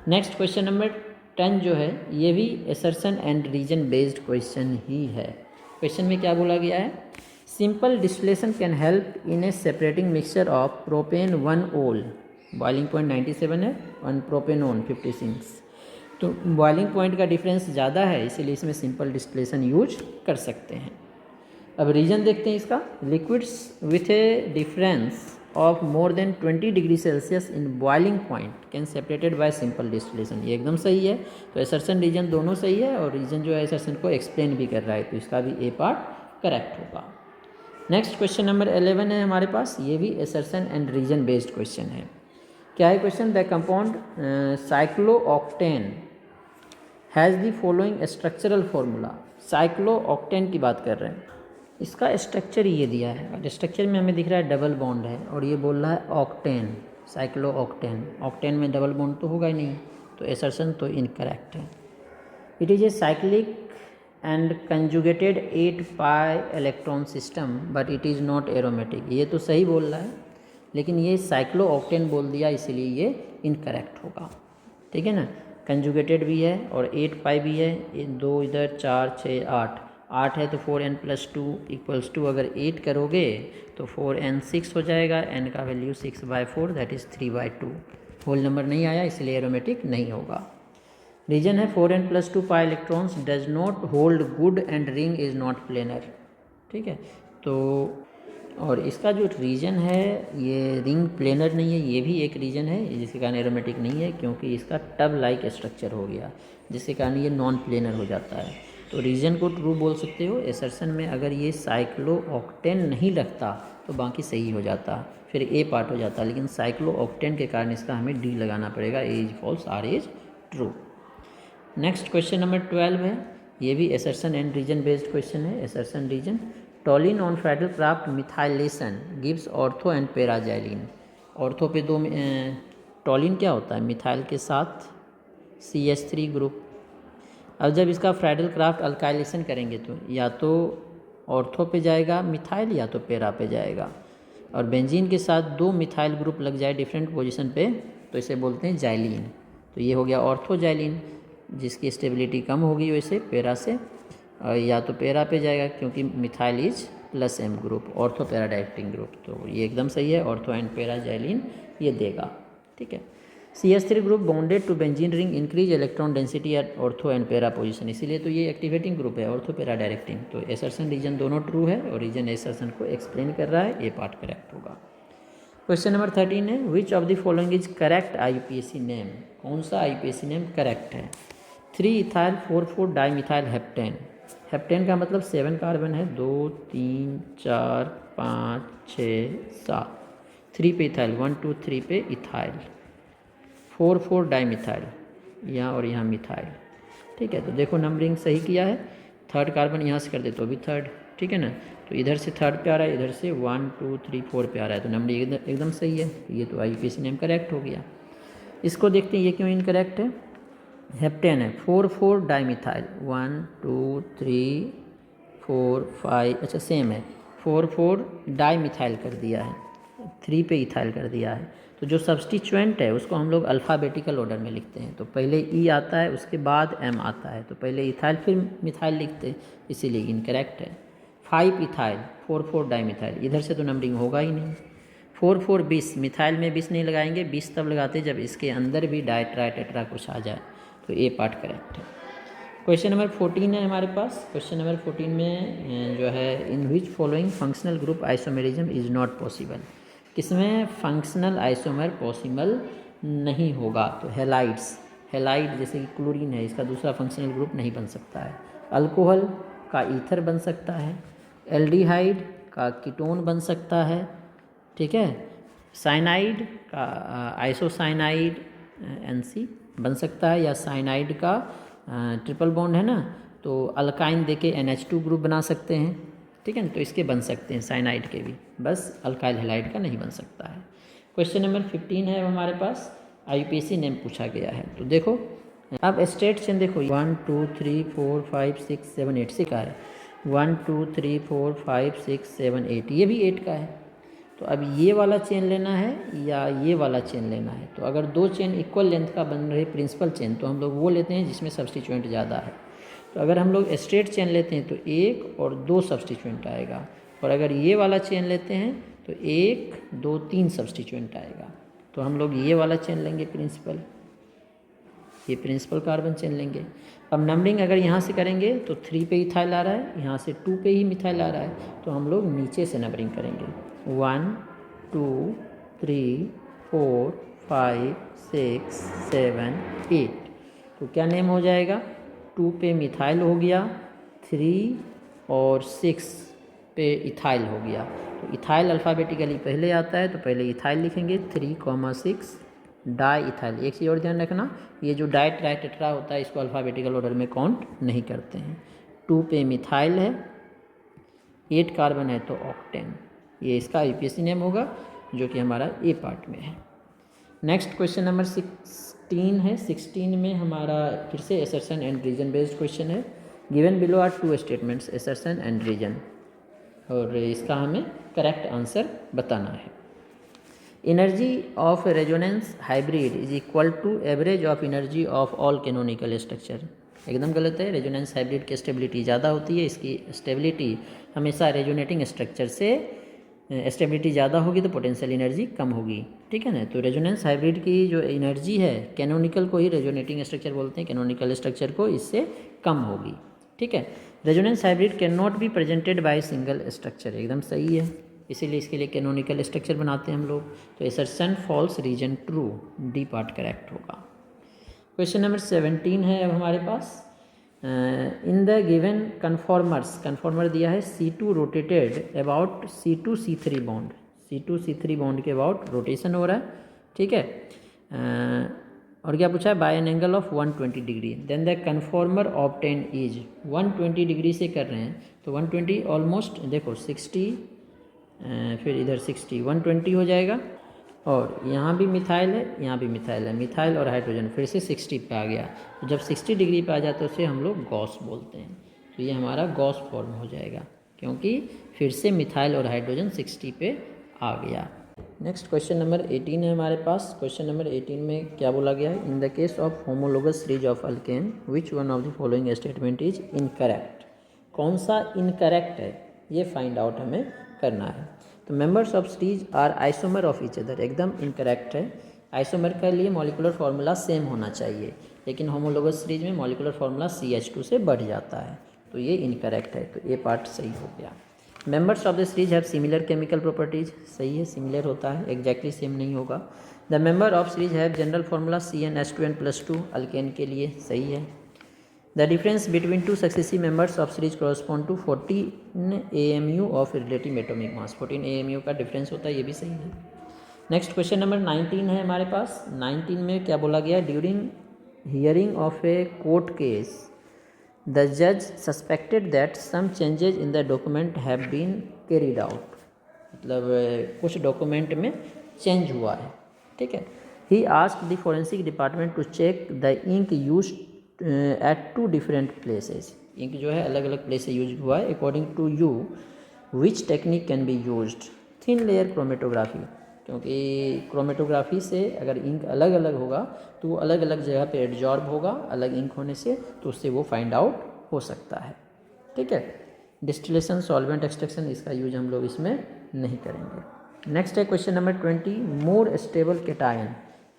नेक्स्ट क्वेश्चन नंबर 10 जो है, ये भी assertion and reason based question ही है। क्वेश्चन में क्या बोला गया है, simple distillation can help in a separating mixture of propane 1 ol, boiling point 97 है, 1 प्रोपेनोन 56, तो बॉइलिंग पॉइंट का डिफरेंस ज़्यादा है, इसीलिए इसमें सिंपल डिस्टिलेशन यूज कर सकते हैं। अब रीजन देखते हैं इसका, liquids with A difference of more than 20 degree Celsius in boiling point can separated by simple distillation, ये एकदम सही है, तो असर्शन रीजन दोनों सही है, और रीजन जो है असर्शन को एक्सप्लेन भी कर रहा है, तो इसका भी ए पार्ट करेक्ट होगा। नेक्स्ट क्वेश्चन नंबर 11 है हमारे पास, ये भी assertion and reason based question है। क्या है question, the compound cyclooctane has the following structural formula, cyclooctane की बात कर रहे हैं, इसका स्ट्रक्चर ये दिया है, और स्ट्रक्चर में हमें दिख रहा है डबल बॉन्ड है, और ये बोल रहा है ऑक्टेन, साइक्लोऑक्टेन, ऑक्टेन में डबल बॉन्ड तो होगा ही नहीं, तो असर्शन तो इनकरेक्ट है। It is a cyclic and conjugated 8 pi electron system but it is not aromatic, ये तो सही बोल रहा है, लेकिन ये साइक्लोऑक्टेन बोल दिया, इसीलिए ये इनकरेक्ट होगा, ठीक है ना। कंजुगेटेड भी है और 8 पाई भी है, 2 इधर 4 6 8 है, तो 4n+2 इक्वल्स टू, अगर 8 करोगे तो 4n6 हो जाएगा, n का value 6/4 that is 3/2, whole number नहीं आया, इसलिए एरोमेटिक नहीं होगा। रीजन है 4n+2 pi electrons does not hold good and ring is not planar, ठीक है, तो और इसका जो रीजन है ये रिंग प्लेनर नहीं है, ये भी एक रीजन है, जिसके कारण एरोमेटिक नहीं है, क्योंकि इसका टब लाइक स्ट्रक्चर हो गया, जिसके कारण ये नॉन प्लेनर हो जाता है, तो रीजन को ट्रू बोल सकते हो। असर्शन में अगर ये साइक्लोऑक्टेन नहीं लगता तो बाकी सही हो जाता, फिर ए पार्ट हो जाता, लेकिन साइक्लोऑक्टेन के कारण इसका हमें डी लगाना पड़ेगा, A is false R is true. Next question number 12 है, ये भी assertion and reason based question है, assertion reason. Toluene on Friedel Crafts methylation gives ortho and paraxylene, ortho पे 2, टॉलिन क्या होता है, मिथाइल के साथ CH3 ग्रुप, अब जब इसका फ्रैडल क्राफ्ट अल्काइलेशन करेंगे तो या तो ऑर्थो पे जाएगा मिथाइल या तो पैरा पे जाएगा, और बेंजीन के साथ 2 मिथाइल ग्रुप लग जाए डिफरेंट पोजीशन पे तो इसे बोलते हैं जाइलिन, तो ये हो गया ऑर्थो जाइलिन, जिसकी स्टेबिलिटी कम होगी वैसे पैरा से, और या तो पैरा पे जाएगा क्योंकि methyl is +M group, ortho para directing group, तो ये एकदम सही है, ऑर्थो एंड पैरा जाइलिन ये देगा, ठीक है। CH3 group bonded to benzene ring increase electron density at ortho and para position, इसीलिए तो ये एक्टिवेटिंग ग्रुप है, ऑर्थो पैरा डायरेक्टिंग, तो असर्शन रीजन दोनों ट्रू है, और रीजन असर्शन को एक्सप्लेन कर रहा है, ये पार्ट करेक्ट होगा। क्वेश्चन नंबर 13 है, which of the following is correct IUPAC name, कौन सा IUPAC नेम करेक्ट है। 3 इथाइल 4,4 डाईमिथाइल हेप्टेन, हेप्टेन का मतलब 7 कार्बन है, 2 3 4 5 6 7, 3 पे इथाइल, 1 2 3 पे इथाइल, 4,4 डाईमिथाइल, यहाँ और यहाँ मिथाइल, ठीक है, तो देखो नंबरिंग सही किया है, 3rd कार्बन यहाँ से कर दे तो भी 3rd, ठीक है ना, तो इधर से 3rd पे आ रहा है, इधर से 1 2 3 4 पे आ रहा है, तो नंबरिंग एकदम सही है, ये तो IUPAC नेम करेक्ट हो गया। इसको देखते हैं ये क्यों इनकरेक्ट है, हेप्टेन है 4,4 डाईमिथाइल, 1 2 3 4 5, अच्छा सेम है, 4,4 डाईमिथाइल कर दिया है, 3 पे इथाइल कर दिया है। तो जो सब्स्टिट्यूएंट है उसको हम लोग अल्फ़ाबेटिकल ऑर्डर में लिखते हैं। तो पहले ई आता है, उसके बाद एम आता है, तो पहले इथाइल फिर मिथाइल लिखते हैं, इसीलिए इनकरेक्ट है। 5 इथाइल 4 डाईमिथाइल, इधर से तो नंबरिंग होगा ही नहीं। 4 20, मिथाइल में 20 नहीं लगाएंगे, 20 तब लगाते जब इसके अंदर भी डाइट्राई टेट्रा कुछ आ जाए। तो ए पार्ट करेक्ट है। क्वेश्चन नंबर 14 है हमारे पास। क्वेश्चन नंबर 14 में जो है, in which following functional group isomerism is not possible, किसमें फंक्शनल आइसोमर पॉसिबल नहीं होगा। तो हेलाइड्स, हेलाइड जैसे कि क्लोरीन है, इसका दूसरा फंक्शनल ग्रुप नहीं बन सकता है। अल्कोहल का ईथर बन सकता है, एल्डिहाइड का कीटोन बन सकता है, ठीक है। साइनाइड का आइसोसाइनाइड NC बन सकता है, या साइनाइड का ट्रिपल बॉन्ड है ना, तो अल्काइन देके NH2 ग्रुप बना सकते हैं, ठीक है ना। तो इसके बन सकते हैं साइनाइड के भी, बस अल्काइल हैलाइड का नहीं बन सकता है। क्वेश्चन नंबर 15 है हमारे पास, IUPAC नेम पूछा गया है। तो देखो अब स्टेट चेन देखो, 1 2 3 4 5 6 7 8 से का है, 1 2 3 4 5 6 7 8, ये भी 8 का है। तो अब ये वाला चेन लेना है या ये वाला चेन लेना है। तो अगर दो चेन इक्वल लेंथ का बन रहे प्रिंसिपल चेन, तो हम लोग वो लेते हैं जिसमें सब्स्टिट्यूएंट ज़्यादा है। तो अगर हम लोग स्ट्रेट चेन लेते हैं तो 1 और 2 सब्स्टिट्यूएंट आएगा, और अगर ये वाला चेन लेते हैं तो 1 2 3 सब्स्टिट्यूएंट आएगा। तो हम लोग ये वाला चेन लेंगे प्रिंसिपल, ये प्रिंसिपल कार्बन चेन लेंगे। अब नंबरिंग अगर यहाँ से करेंगे तो 3 पे इथाइल आ रहा है, यहाँ से 2 पे ही मिथाइल आ रहा है, तो हम लोग नीचे से नंबरिंग करेंगे, 1 2 3 4 5 6 7 8। तो क्या नेम हो जाएगा, 2 पे मिथाइल हो गया, 3 और 6 पे इथाइल हो गया। तो इथाइल अल्फ़ाबेटिकली पहले आता है, तो पहले इथाइल लिखेंगे 3,6 डाई इथाइल। एक चीज़ और ध्यान रखना, ये जो डाई ट्राई टेट्रा होता है इसको अल्फ़ाबेटिकल ऑर्डर में काउंट नहीं करते हैं। 2 पे मिथाइल है, 8 कार्बन है, तो ऑक्टेन, ये इसका IUPAC नेम होगा, जो कि हमारा ए पार्ट में है। नेक्स्ट क्वेश्चन नंबर 16 है। 16 में हमारा फिर से assertion and reason based question है। Given below are 2 statements, assertion and reason, और इसका हमें करेक्ट आंसर बताना है। Energy of resonance hybrid is equal to average of energy of all canonical structure, एकदम गलत है। रेजोनेंस हाइब्रिड की स्टेबिलिटी ज़्यादा होती है, इसकी स्टेबिलिटी हमेशा रेजोनेटिंग स्ट्रक्चर से स्टेबिलिटी ज़्यादा होगी तो पोटेंशियल एनर्जी कम होगी, ठीक है ना। तो रेजोनेंस हाइब्रिड की जो एनर्जी है, कैनोनिकल को ही रेजोनेटिंग स्ट्रक्चर बोलते हैं, कैनोनिकल स्ट्रक्चर को इससे कम होगी, ठीक है। Resonance hybrid can not be presented by single structure, एकदम सही है, इसीलिए इसके लिए कैनोनिकल स्ट्रक्चर बनाते हैं हम लोग। तो assertion false, reason true, D part correct होगा। क्वेश्चन नंबर 17 है अब हमारे पास। In the given conformers, conformer दिया है C2 rotated about C2C3 bond, C2C3 bond के अबाउट रोटेशन हो रहा है, ठीक है। और क्या पूछा है, by an angle of 120 degree, then the conformer obtain is, 120 degree से कर रहे हैं तो 120 ऑलमोस्ट देखो 60, फिर इधर 60, 120 हो जाएगा, और यहाँ भी मिथाइल है, यहाँ भी मिथाइल है, मिथाइल और हाइड्रोजन फिर से 60 पे आ गया। तो जब 60 डिग्री पे आ जाता है उसे हम लोग गॉस बोलते हैं। तो ये हमारा गॉस फॉर्म हो जाएगा, क्योंकि फिर से मिथाइल और हाइड्रोजन 60 पे आ गया। नेक्स्ट क्वेश्चन नंबर 18 है हमारे पास। क्वेश्चन नंबर 18 में क्या बोला गया है, in the case of homologous series of alkane which one of the following statement is incorrect, कौन सा इनकरेक्ट है ये फाइंड आउट हमें करना है। तो members of series are isomer of each other, एकदम इनकरेक्ट है। आइसोमर के लिए मॉलिकुलर फार्मूला सेम होना चाहिए, लेकिन होमोलोगस सीरीज में मॉलिकुलर फार्मूला CH2 से बढ़ जाता है, तो ये इनकरेक्ट है। तो ये पार्ट सही हो गया। Members of the series have similar chemical properties, सही है, सिमिलर होता है, एग्जैक्टली सेम नहीं होगा। The member of series have general formula CnH2n+2 alkane के लिए, सही है। The difference between two successive members of series correspond to 14 AMU of relative atomic mass, 14 AMU का डिफरेंस होता है, ये भी सही है। नेक्स्ट क्वेश्चन नंबर 19 है हमारे पास। 19 में क्या बोला गया, during hearing of a court case the जज suspected that some changes in the document have been carried out, मतलब कुछ डॉक्यूमेंट में चेंज हुआ है, ठीक है। He asked the forensic department to check the ink use at 2 different places, ink जो है अलग अलग प्लेस से यूज हुआ है। According to you which technique can be used, thin layer chromatography, क्योंकि क्रोमेटोग्राफी से अगर इंक अलग अलग होगा तो वो अलग अलग जगह पे एब्जॉर्ब होगा अलग इंक होने से, तो उससे वो फाइंड आउट हो सकता है। ठीक है, डिस्टिलेशन, सॉल्वेंट एक्सट्रैक्शन, इसका यूज हम लोग इसमें नहीं करेंगे। नेक्स्ट है question number 20, more stable cation.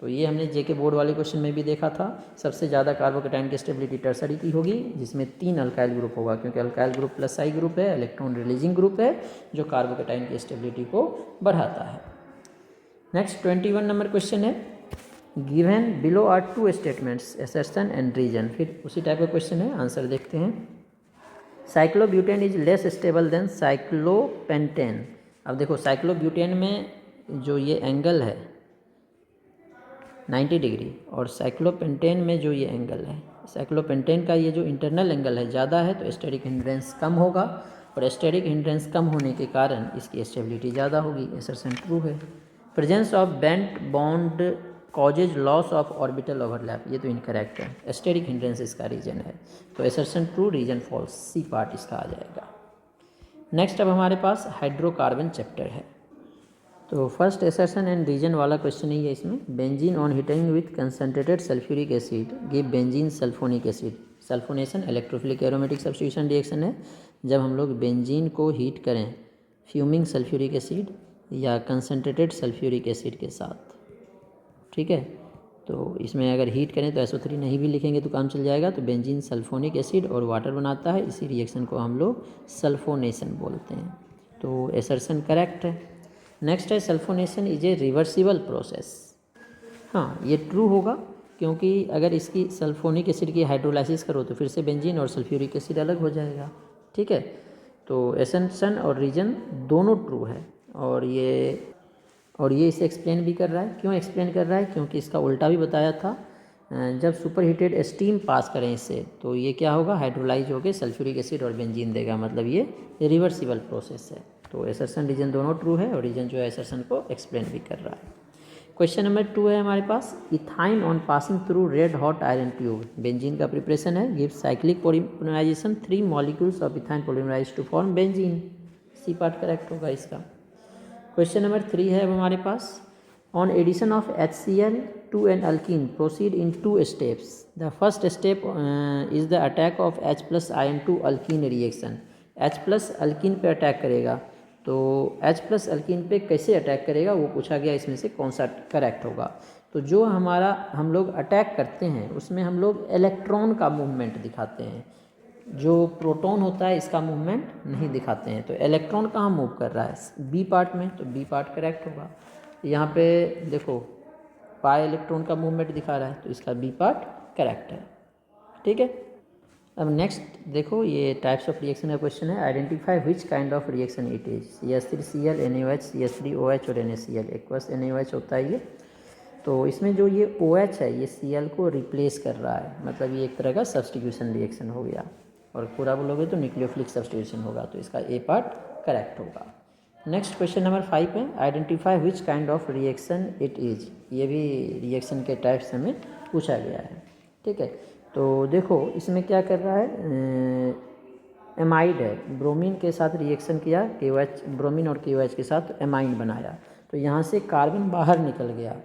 तो ये हमने जेके बोर्ड वाले क्वेश्चन में भी देखा था। सबसे ज़्यादा कार्बोकेटाइन की स्टेबिलिटी टर्सरी की होगी, जिसमें 3 अल्काइल ग्रुप होगा, क्योंकि alkyl group plus I group है, इलेक्ट्रॉन रिलीजिंग ग्रुप है, जो कार्बोकेटाइन की स्टेबिलिटी को बढ़ाता है। नेक्स्ट 21 नंबर क्वेश्चन है, given below are 2 statements assertion and reason. फिर उसी टाइप का क्वेश्चन है, आंसर देखते हैं। Cyclobutane is less stable than cyclopentane. अब देखो साइक्लोब्यूटेन में जो ये एंगल है 90 डिग्री, और साइक्लोपेंटेन में जो ये एंगल है, साइक्लोपेंटेन का ये जो इंटरनल एंगल है ज़्यादा है, तो स्टेरिक हिंड्रेंस कम होगा, और स्टेरिक हिंड्रेंस कम होने के कारण इसकी स्टेबिलिटी ज़्यादा होगी। असर्शन ट्रू है। Presence of bent bond causes loss of orbital overlap, ये तो इनकरेक्ट है, स्टेरिक हिंड्रेंस इसका रीजन है, तो assertion true, reason false, C part इसका आ जाएगा। नेक्स्ट अब हमारे पास हाइड्रोकार्बन चैप्टर है। तो फर्स्ट असर्शन एंड रीजन वाला क्वेश्चन ही है इसमें। Benzene on heating with concentrated sulphuric acid give benzene sulphonic acid. Sulphonation electrophilic aromatic substitution reaction है। जब हम लोग बेंजीन को हीट करें फ्यूमिंग सल्फ्यूरिक एसिड या कंसनट्रेटेड सल्फ्यूरिक एसिड के साथ, ठीक है, तो इसमें अगर हीट करें तो SO3 नहीं भी लिखेंगे तो काम चल जाएगा। तो बेंजीन सल्फोनिक एसिड और वाटर बनाता है, इसी रिएक्शन को हम लोग सल्फोनेशन बोलते हैं, तो असर्शन करेक्ट है। नेक्स्ट है sulphonation is a reversible process. हाँ, ये ट्रू होगा, क्योंकि अगर इसकी सल्फोनिक एसिड की हाइड्रोलाइसिस करो तो फिर से बेंजीन और सल्फ्यूरिक एसिड अलग हो जाएगा। ठीक है, तो असर्शन और रीजन दोनों ट्रू है, और ये इसे एक्सप्लेन भी कर रहा है। क्यों एक्सप्लेन कर रहा है? क्योंकि इसका उल्टा भी बताया था, जब सुपर हीटेड स्टीम पास करें इससे तो ये क्या होगा, हाइड्रोलाइज होकर सल्फ्यूरिक एसिड और बेंजीन देगा, मतलब ये रिवर्सिबल प्रोसेस है। तो असर्शन रीजन दोनों ट्रू है, और रीजन जो है असर्शन को एक्सप्लेन भी कर रहा है। क्वेश्चन नंबर 2 है हमारे पास, ethyne on passing through red hot iron tube. Benzene का प्रिपरेशन है, give cyclic polymerization 3 molecules of ethyne polymerize to form benzene. C part correct होगा इसका। क्वेश्चन नंबर 3 है अब हमारे पास, on addition of HCl to an alkene proceed in 2 steps. The first step is the attack of H plus ion to alkene reaction. H plus alkene पे attack करेगा, तो H plus alkene पे कैसे attack करेगा वो पूछा गया, इसमें से कौन सा करेक्ट होगा। तो जो हम लोग अटैक करते हैं उसमें हम लोग इलेक्ट्रॉन का मूवमेंट दिखाते हैं, जो प्रोटॉन होता है इसका मूवमेंट नहीं दिखाते हैं। तो इलेक्ट्रॉन कहाँ मूव कर रहा है, बी पार्ट में, तो बी पार्ट करेक्ट होगा। यहाँ पे देखो पाई इलेक्ट्रॉन का मूवमेंट दिखा रहा है, तो इसका बी पार्ट करेक्ट है। ठीक है, अब नेक्स्ट देखो, ये टाइप्स ऑफ रिएक्शन का क्वेश्चन है। Identify which kind of reaction it is. CH3Cl NaOH, CH3OH और NaCl, एक्वस NaOH होता है ये। तो इसमें जो ये OH है ये Cl को रिप्लेस कर रहा है, मतलब ये एक तरह का सब्स्टिट्यूशन रिएक्शन हो गया, और पूरा बोलोगे तो न्यूक्लियोफिलिक सब्स्टिट्यूशन होगा, तो इसका ए पार्ट करेक्ट होगा। नेक्स्ट क्वेश्चन नंबर 5 है, identify which kind of reaction it is. ये भी रिएक्शन के टाइप्स हमें पूछा गया है। ठीक है, तो देखो इसमें क्या कर रहा है, एमाइड है, ब्रोमीन के साथ रिएक्शन किया, KOH ब्रोमीन और KOH के साथ एमाइड बनाया, तो यहाँ से कार्बन बाहर निकल गया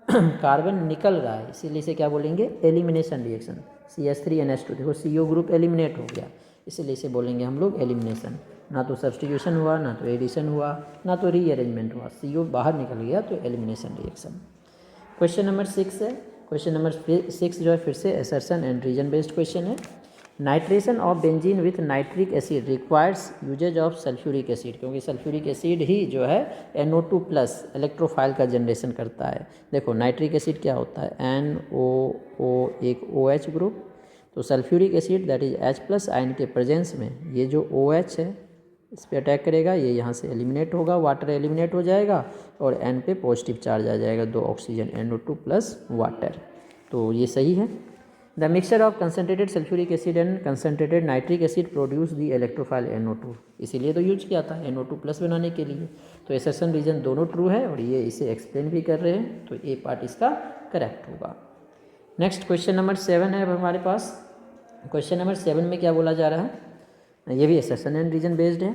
कार्बन निकल रहा है, इसीलिए इसे क्या बोलेंगे, एलिमिनेशन रिएक्शन। CH3NH2, देखो CO ग्रुप एलिमिनेट हो गया, इसीलिए इसे बोलेंगे हम लोग एलिमिनेशन। ना तो सब्स्टिट्यूशन हुआ, ना तो एडिशन हुआ, ना तो रीअरेंजमेंट हुआ, CO बाहर निकल गया, तो एलिमिनेशन रिएक्शन। क्वेश्चन नंबर 6 है। क्वेश्चन नंबर 6 जो है फिर से assertion and reason based question है। Nitration of benzene with nitric acid requires uses of sulphuric acid, क्योंकि सल्फ्यूरिक एसिड ही जो है NO2 प्लस इलेक्ट्रोफाइल का जनरेशन करता है। देखो नाइट्रिक एसिड क्या होता है, NO एक OH ग्रुप, तो sulphuric acid that is H plus ion के प्रेजेंस में ये जो OH है इस पर अटैक करेगा, ये यहाँ से एलिमिनेट होगा, वाटर एलिमिनेट हो जाएगा, और N पे पॉजिटिव चार्ज आ जाएगा, 2 ऑक्सीजन, NO2 प्लस वाटर, तो ये सही है। The mixture of concentrated sulphuric acid and concentrated nitric acid produce the electrophile NO2, इसीलिए तो यूज किया था NO2 प्लस बनाने के लिए। तो असर्शन रीजन दोनों ट्रू है, और ये इसे एक्सप्लेन भी कर रहे हैं, तो ए पार्ट इसका करेक्ट होगा। नेक्स्ट क्वेश्चन नंबर 7 है अब हमारे पास। क्वेश्चन नंबर 7 में क्या बोला जा रहा है, ये भी असर्शन एंड रीजन बेस्ड है।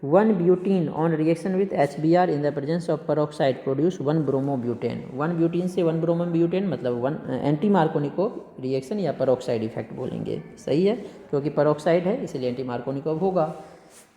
1 butene on reaction with HBr in the presence of peroxide produce 1 bromobutane. 1 butene से 1 ब्रोमोब्यूटेन मतलब 1 एंटी मार्कोनिकोव रिएक्शन या पेरोक्साइड इफेक्ट बोलेंगे। सही है, क्योंकि पेरोक्साइड है इसलिए एंटी मार्कोनिकोव होगा।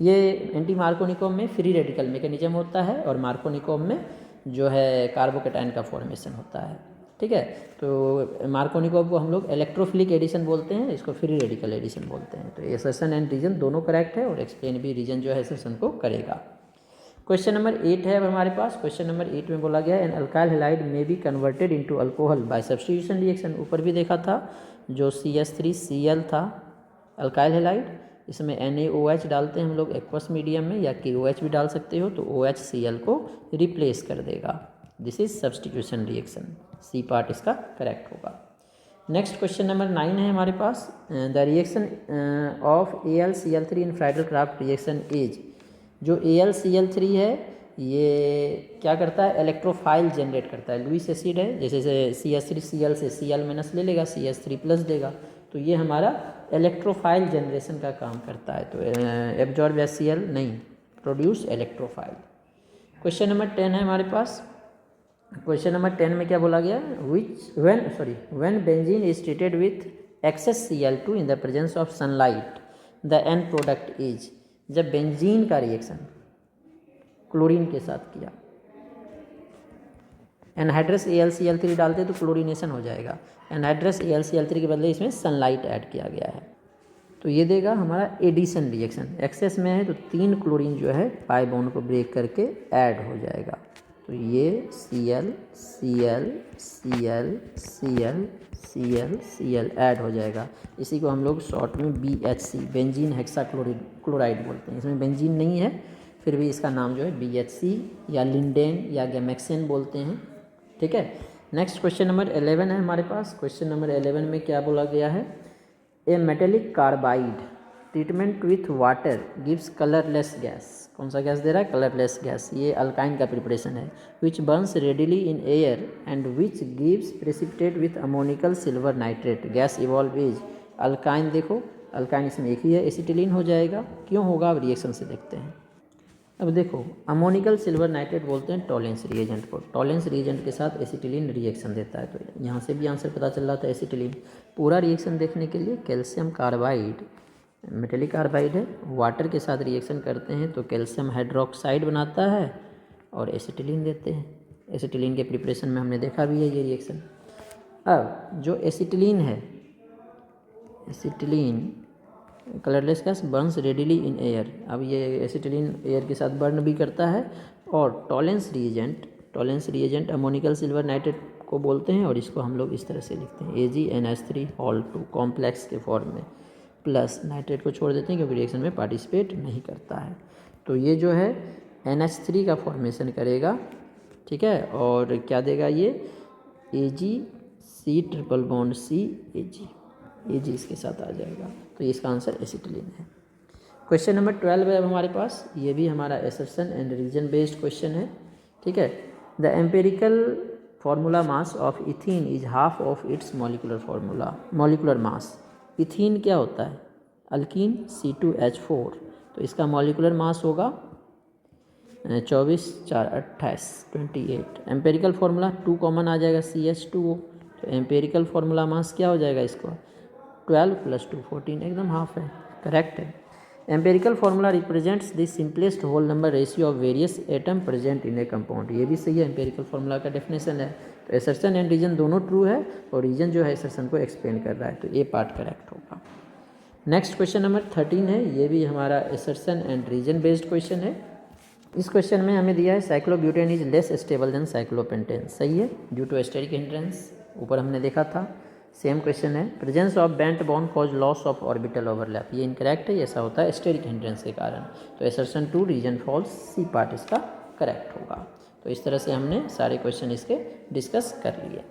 ये एंटी मार्कोनिकोव में फ्री रेडिकल मैकेनिज्म होता है और मार्कोनिकोव में जो है कार्बोकेटाइन का फॉर्मेशन होता है। ठीक है, तो मार्कोनिकोव को हम लोग इलेक्ट्रोफिलिक एडिशन बोलते हैं, इसको फ्री रेडिकल एडिशन बोलते हैं। तो एसर्शन एंड रीजन दोनों करेक्ट है और एक्सप्लेन भी रीजन जो है एसर्शन को करेगा। क्वेश्चन नंबर 8 है अब हमारे पास। क्वेश्चन नंबर 8 में बोला गया एन अल्काइल हैलाइड में be converted into alcohol by substitution reaction. ऊपर भी देखा था जो CH3Cl था अल्काइल हैलाइड, इसमें NaOH डालते हैं हम लोग एक्वस मीडियम में, या KOH भी डाल सकते हो, तो OHCl को रिप्लेस कर देगा। This is substitution reaction, C part इसका करेक्ट होगा। नेक्स्ट क्वेश्चन नंबर 9 है हमारे पास। The reaction of AlCl3 in Friedel Crafts reaction is. जो AlCl3 है ये क्या करता है, इलेक्ट्रोफाइल जनरेट करता है। लुईस एसिड है, जैसे CH3Cl से Cl माइनस ले लेगा, CH3 प्लस देगा, तो ये हमारा इलेक्ट्रोफाइल जनरेशन का काम करता है। तो एब्जॉर्ब या Cl नहीं, प्रोड्यूस इलेक्ट्रोफाइल। क्वेश्चन नंबर 10 है हमारे पास। क्वेश्चन नंबर 10 में क्या बोला गया, when benzene is treated with access Cl2 in the presence of sunlight the end product is. जब बेंजीन का रिएक्शन क्लोरीन के साथ किया, एनहाइड्रस AlCl3 डालते तो क्लोरीनेशन हो जाएगा। एनहाइड्रस AlCl3 के बदले इसमें सनलाइट ऐड किया गया है, तो ये देगा हमारा एडिशन रिएक्शन। एक्सेस में है तो 3 क्लोरीन जो है पाई बॉन्ड को ब्रेक करके ऐड हो जाएगा, तो ये Cl Cl Cl Cl Cl Cl add हो जाएगा। इसी को हम लोग शॉर्ट में BHC बेंजीन हेक्साक्लोराइड बोलते हैं। इसमें बेंजीन नहीं है, फिर भी इसका नाम जो है BHC या लिंडेन या गैमेक्सेन बोलते हैं। ठीक है, नेक्स्ट क्वेश्चन नंबर 11 है हमारे पास। क्वेश्चन नंबर 11 में क्या बोला गया है, a metallic carbide treatment with water gives colourless gas. कौन सा गैस दे रहा है, कलरलेस गैस। ये अल्काइन का प्रिपरेशन है। Which burns readily in air and which gives precipitate with ammoniacal silver nitrate. Gas evolve is alkyne. देखो alkyne इसमें एक ही है, एसिटिलीन हो जाएगा। क्यों होगा, अब रिएक्शन से देखते हैं। अब देखो अमोनिकल सिल्वर नाइट्रेट बोलते हैं टॉलेंस रिएजेंट को। टॉलेंस रिएजेंट के साथ एसिटिलीन रिएक्शन देता है, तो यहाँ से भी आंसर पता चल रहा था एसिटिलीन। पूरा रिएक्शन देखने के लिए कैल्शियम कार्बाइड मेटेलिक कार्बाइड है, वाटर के साथ रिएक्शन करते हैं तो कैल्शियम हाइड्रोक्साइड बनाता है और एसिटिलीन देते हैं। एसिटिलीन के प्रिपरेशन में हमने देखा भी है ये रिएक्शन। अब जो एसिटिलीन है, acetylene colourless gas Burns readily in air. अब ये एसिटिलीन एयर के साथ बर्न भी करता है। और Tollens reagent ammoniacal silver nitrate को बोलते हैं, और इसको हम लोग इस तरह से लिखते हैं AgNH3 कॉम्प्लेक्स के फॉर्म में, प्लस नाइट्रेट को छोड़ देते हैं क्योंकि रिएक्शन में पार्टिसिपेट नहीं करता है। तो ये जो है NH3 का फॉर्मेशन करेगा। ठीक है, और क्या देगा ये AgC triple bond C Ag इसके साथ आ जाएगा, तो इसका आंसर एसिटिलीन है। क्वेश्चन नंबर 12 है अब हमारे पास। ये भी हमारा assertion and reason based question है। ठीक है, the empirical formula mass of ethene is half of its molecular mass. Ethene क्या होता है, अल्कीन C2H4, तो इसका मॉलिकुलर मास होगा 24 4 28 28। एम्पेरिकल फार्मूला 2 कॉमन आ जाएगा CH2O, तो एम्पेरिकल फार्मूला मास क्या हो जाएगा इसको 12 + 2 14, एकदम हाफ है, करेक्ट है। Empirical formula represents the simplest whole number ratio of various atom present in a compound. ये भी सही है, एम्पेरिकल फार्मूला का डेफिनेशन है। तो एसर्शन एंड रीजन दोनों ट्रू है, और रीजन जो है एसर्शन को एक्सप्लेन कर रहा है, तो ये पार्ट करेक्ट होगा। नेक्स्ट क्वेश्चन नंबर 13 है। ये भी हमारा assertion and reason based question है। इस क्वेश्चन में हमें दिया है cyclobutane is less stable than cyclopentane. सही है, ड्यू टू स्टेरिक हिंड्रेंस, ऊपर हमने देखा था। सेम क्वेश्चन है, presence of bent bond cause loss of orbital overlap. ये इनकरेक्ट है, ऐसा होता है स्टेरिक हिंड्रेंस के कारण। तो assertion true reason false, C part इसका करेक्ट होगा। तो इस तरह से हमने सारे क्वेश्चन इसके डिस्कस कर लिए।